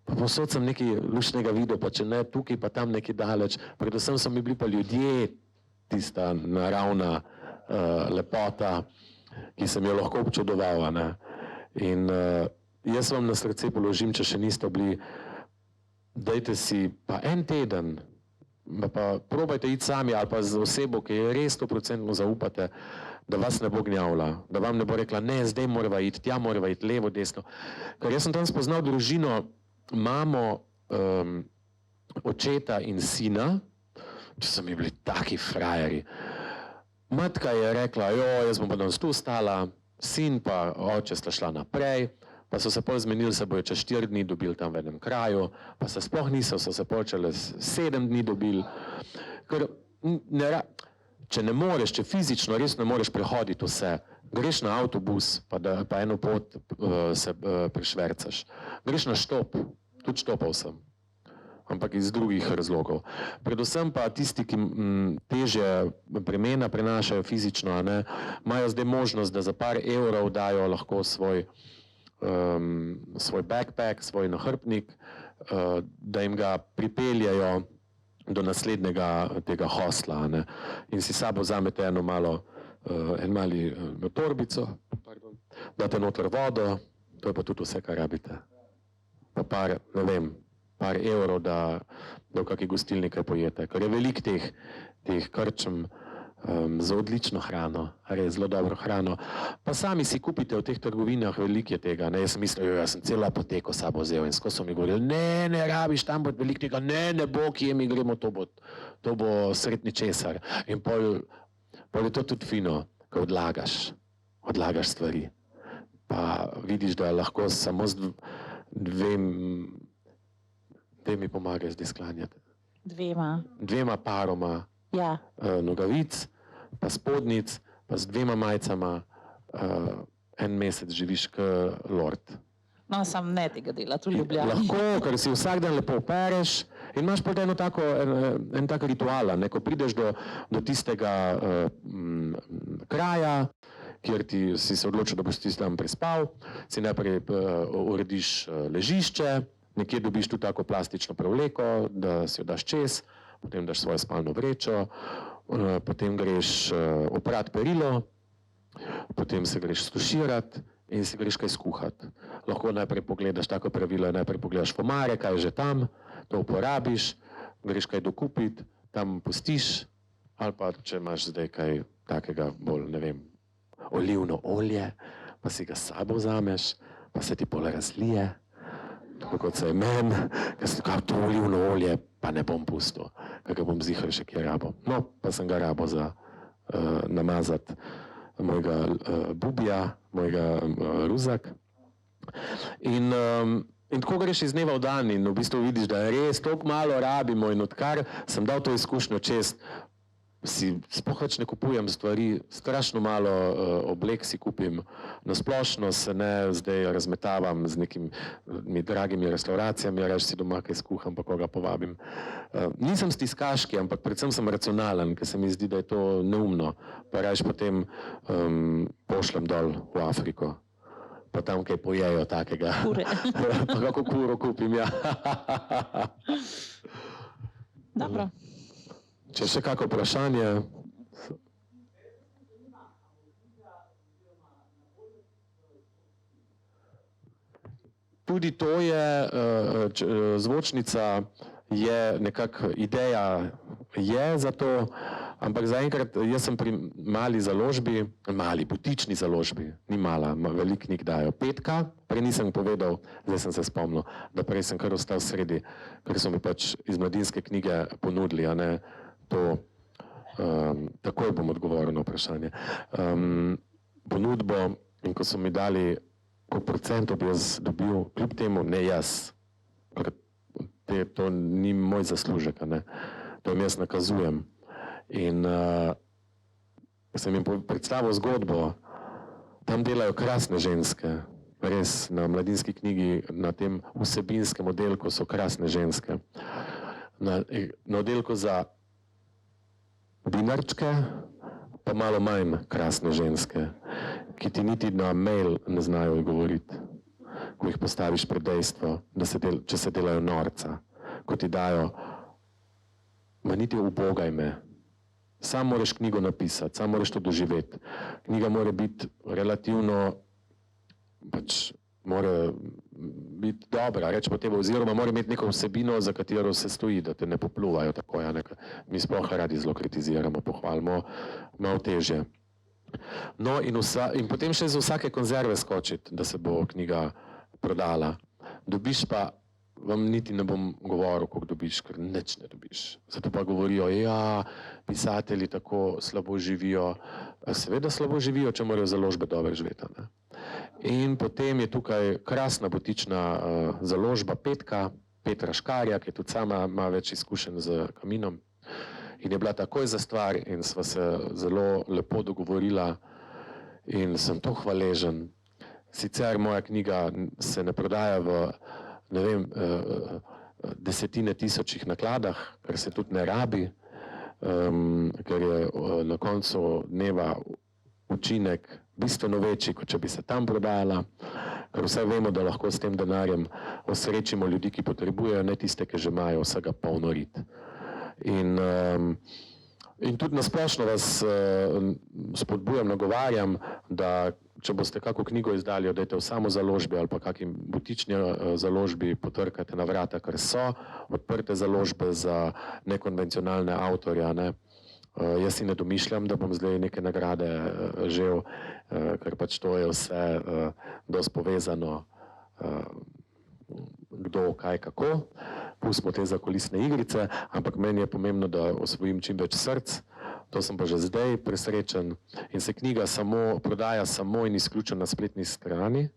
Pa posod sem nekaj lušnega videl, pa če ne tukaj, pa tam nekaj daleč. Predvsem so mi bili pa ljudje, tista naravna lepota, ki sem jo lahko občudoval. In jaz vam na srce položim, če še niste bili, dajte si pa en teden, pa probajte iti sami ali pa z osebo, ki je res 100% zaupate, da vas ne bo gnjavila, da vam ne bo rekla, ne, zdaj morava iti, tja morava iti, levo, desno. Ker jaz sem tam spoznal družino, mamo, očeta in sina, če so mi bili taki frajeri. Matka je rekla, jaz bom pa danes tu stala, sin pa oče sta šla naprej, pa so se pol zmenili, se bojo čez 4 dni dobili tam v enem kraju, pa se sploh niso, so se počele 7 dni dobili. Ker če ne moreš, če fizično res ne moreš prehoditi vse, greš na avtobus, pa eno pot se prešvercaš. Greš na štop, tudi štopal sem, ampak iz drugih razlogov. Predvsem pa tisti, ki težje bremena prenašajo fizično, imajo zdaj možnost, da za par evrov dajo lahko svoj backpack, svoj nahrbtnik, da jim ga pripeljajo do naslednjega tega hostla. In si sabo vzamete eno mali torbico, date noter vodo, to je pa tudi vse, kar rabite. Pa par evrov, da v kakšni gostilni kaj pojete. Ker je veliko teh krčem za odlično hrano, res zelo dobro hrano. Pa sami si kupite v teh trgovinah, veliko je tega. Jaz sem mislil, jaz sem celo apoteko sabo vzel in skozi so mi govorili, ne rabiš, tam bo veliko tega, ne bo, kje mi gremo, to bo sretni česar. In pol je to tudi fino, ko odlagaš stvari. Pa vidiš, da lahko samo z dvemi pomagaš zdaj sklanjati. Dvema paroma nogavic, pa spodnic, pa z 2 majicama en mesec živiš kot lord. No, sam ne tega dela, tu v Ljubljani. Lahko, ker si vsak dan lepo opereš in imaš pa en tak ritual, ko prideš do tistega kraja, kjer si se odločil, da boš ti tam prespal, si najprej urediš ležišče, nekje dobiš tu tako plastično prevleko, da si jo daš čez, potem daš svojo spalno vrečo, potem greš oprat perilo, potem se greš stuširati in si greš kaj skuhati. Lahko najprej pogledaš, tako pravilo je, najprej pogledaš v omare, kaj je že tam, to uporabiš, greš kaj dokupiti, tam pustiš, ali pa če imaš zdaj kaj takega bolj, ne vem, olivno olje, pa si ga s sabo vzameš, pa se ti pol razlije, tako kot se je meni, ker sem rekel, to olivno olje pa ne bom pustil, ker ga bom zihar še kje rabo. No, pa sem ga rabo za namazati mojega bubija, mojega ruzak. In tako greš iz dneva v dan in v bistvu vidiš, da res toliko malo rabimo in odkar sem dal to izkušnjo čez, si sploh več ne kupujem stvari, strašno malo oblek si kupim, na splošno se ne zdaj razmetavam z nekimi dragimi restauracijami, reč si doma kaj skuham, pa koga povabim. Nisem stiskaški, ampak predvsem sem racionalen, ker se mi zdi, da je to neumno, pa reč potem pošljem dol v Afriko, pa tam kaj pojejo takega. Kure. Pa kako kuro kupim, ja. Dobro. Če še kako vprašanje? Tudi to je, zvočnica je nekako, ideja je za to, ampak zaenkrat jaz sem pri mali založbi, mali butični založbi, ni mala, veliko knjig dajo. Petka, prej nisem povedal, zdaj sem se spomnil, da prej sem kar ostal sredi, ker so mi pač iz Mladinske knjige ponudili, a ne, to, takoj bom odgovoril na vprašanje, ponudbo, in ko so mi dali, koliko procentov bi jaz dobil, kljub temu, ne jaz, ker to ni moj zaslužek, a ne. to jim jaz nakazujem. In sem jim predstavil zgodbo, tam delajo krasne ženske, res na Mladinski knjigi, na tem vsebinskem oddelku so krasne ženske. Na oddelku za binarčke pa malo manj krasne ženske, ki ti niti na mail ne znajo govoriti, ko jih postaviš pred dejstvo, če se delajo norca, ko ti dajo, ma niti ubogaj me. Sam moraš knjigo napisati, sam moraš to doživeti. Knjiga mora biti relativno, mora biti dobra, rečemo tebe, oziroma mora imeti neko vsebino, za katero se stoji, da te ne popluvajo tako. Ja, mi sploh radi zelo kritiziramo, pohvalimo, malo težje. No in potem še za vsake konzerve skočiti, da se bo knjiga prodala. Dobiš pa, vam niti ne bom govoril, koliko dobiš, ker nič ne dobiš. Zato pa govorijo, ja, pisatelji tako slabo živijo. Seveda slabo živijo, če morajo založbe dobro živeti. In potem je tukaj krasna butična založba Petra Škarja, ki tudi sama ima več izkušenj z Kaminom. In je bila takoj za stvar in sva se zelo lepo dogovorila in sem to hvaležen. Sicer moja knjiga se ne prodaja v, ne vem, desetine tisočih nakladah, ker se tudi ne rabi, ker je na koncu dneva učinek bistveno večji, kot če bi se tam prodajala, ker vsaj vemo, da lahko s tem denarjem osrečimo ljudi, ki potrebujejo, ne tiste, ki že imajo vsega polno rit. In tudi nasplošno vas spodbujam, nagovarjam, da če boste kako knjigo izdali, odajte v samo založbi ali pa kakim butični založbi, potrkate na vrata, ker so odprte založbe za nekonvencionalne avtorja. Jaz si ne domišljam, da bom zdaj neke nagrade žel, ker pač to je vse dosti povezano, kdo, kaj, kako. Pustimo te zakulisne igrice, ampak meni je pomembno, da osvojim čim več src. To sem pa že zdaj presrečen. In se knjiga prodaja samo in izključno na spletni strani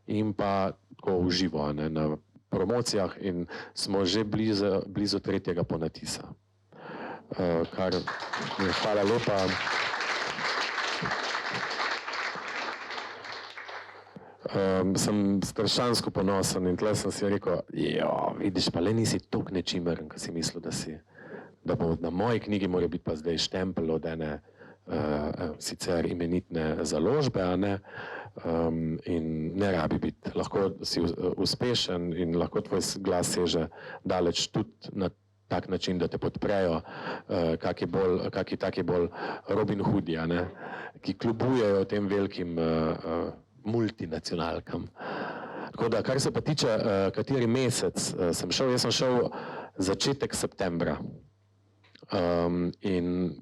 in pa tako v živo, na promocijah in smo že blizu 3. ponatisa. Hvala lepa. Sem strašansko ponosen in tle sem si rekel, vidiš, pa le nisi toliko nečimeren, ko si mislil, da bo na moji knjigi mora biti pa zdaj štempel od ene sicer imenitne založbe, in ne rabi biti. Lahko si uspešen in lahko tvoj glas seže daleč tudi na tak način, da te podprejo kaki taki bolj Robin Hoodi, ki klubujejo tem velikim multinacionalkam. Tako da, kar se pa tiče, kateri mesec sem šel, jaz sem šel začetek septembra. In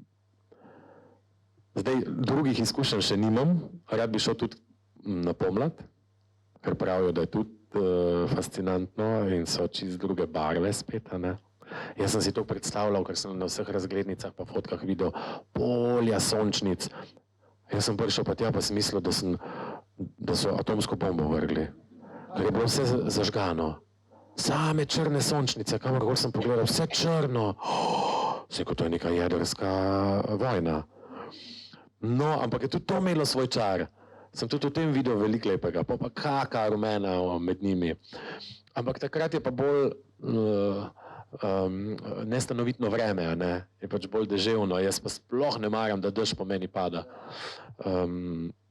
zdaj drugih izkušenj še nimam, rad bi šel tudi na pomlad, ker pravijo, da je tudi fascinantno in so čisto druge barve spet. Jaz sem si to predstavljal, ker sem na vseh razglednicah pa fotkah videl polja sončnic. Jaz sem prišel pa tja, pa sem mislil, da so atomsko bombo vrgli, ker je bilo vse zažgano. Same črne sončnice, kamorkoli sem pogledal, vse črno. Vse kot to je neka jedrska vojna. No, ampak je tudi to imelo svoj čar. Sem tudi v tem videl veliko lepega, pa kaka rumena med njimi. Ampak takrat je pa bolj nestanovitno vreme, je pač bolj deževno. Jaz pa sploh ne maram, da dež po meni pada.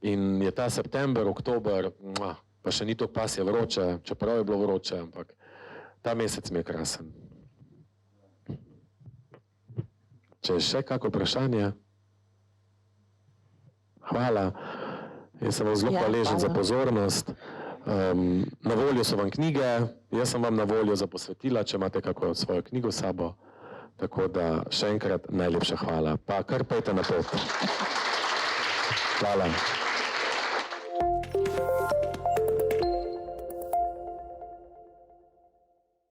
In je ta september, oktober, pa še ni to pasje vroče, čeprav je bilo vroče, ampak ta mesec mi je krasen. Če je še kako vprašanje? Hvala. Jaz sem vam zelo hvaležen za pozornost. Na voljo so vam knjige, jaz sem vam na voljo za posvetila, če imate kako svojo knjigo s sabo. Tako da še enkrat najlepša hvala. Pa kar pejte na pot. Hvala.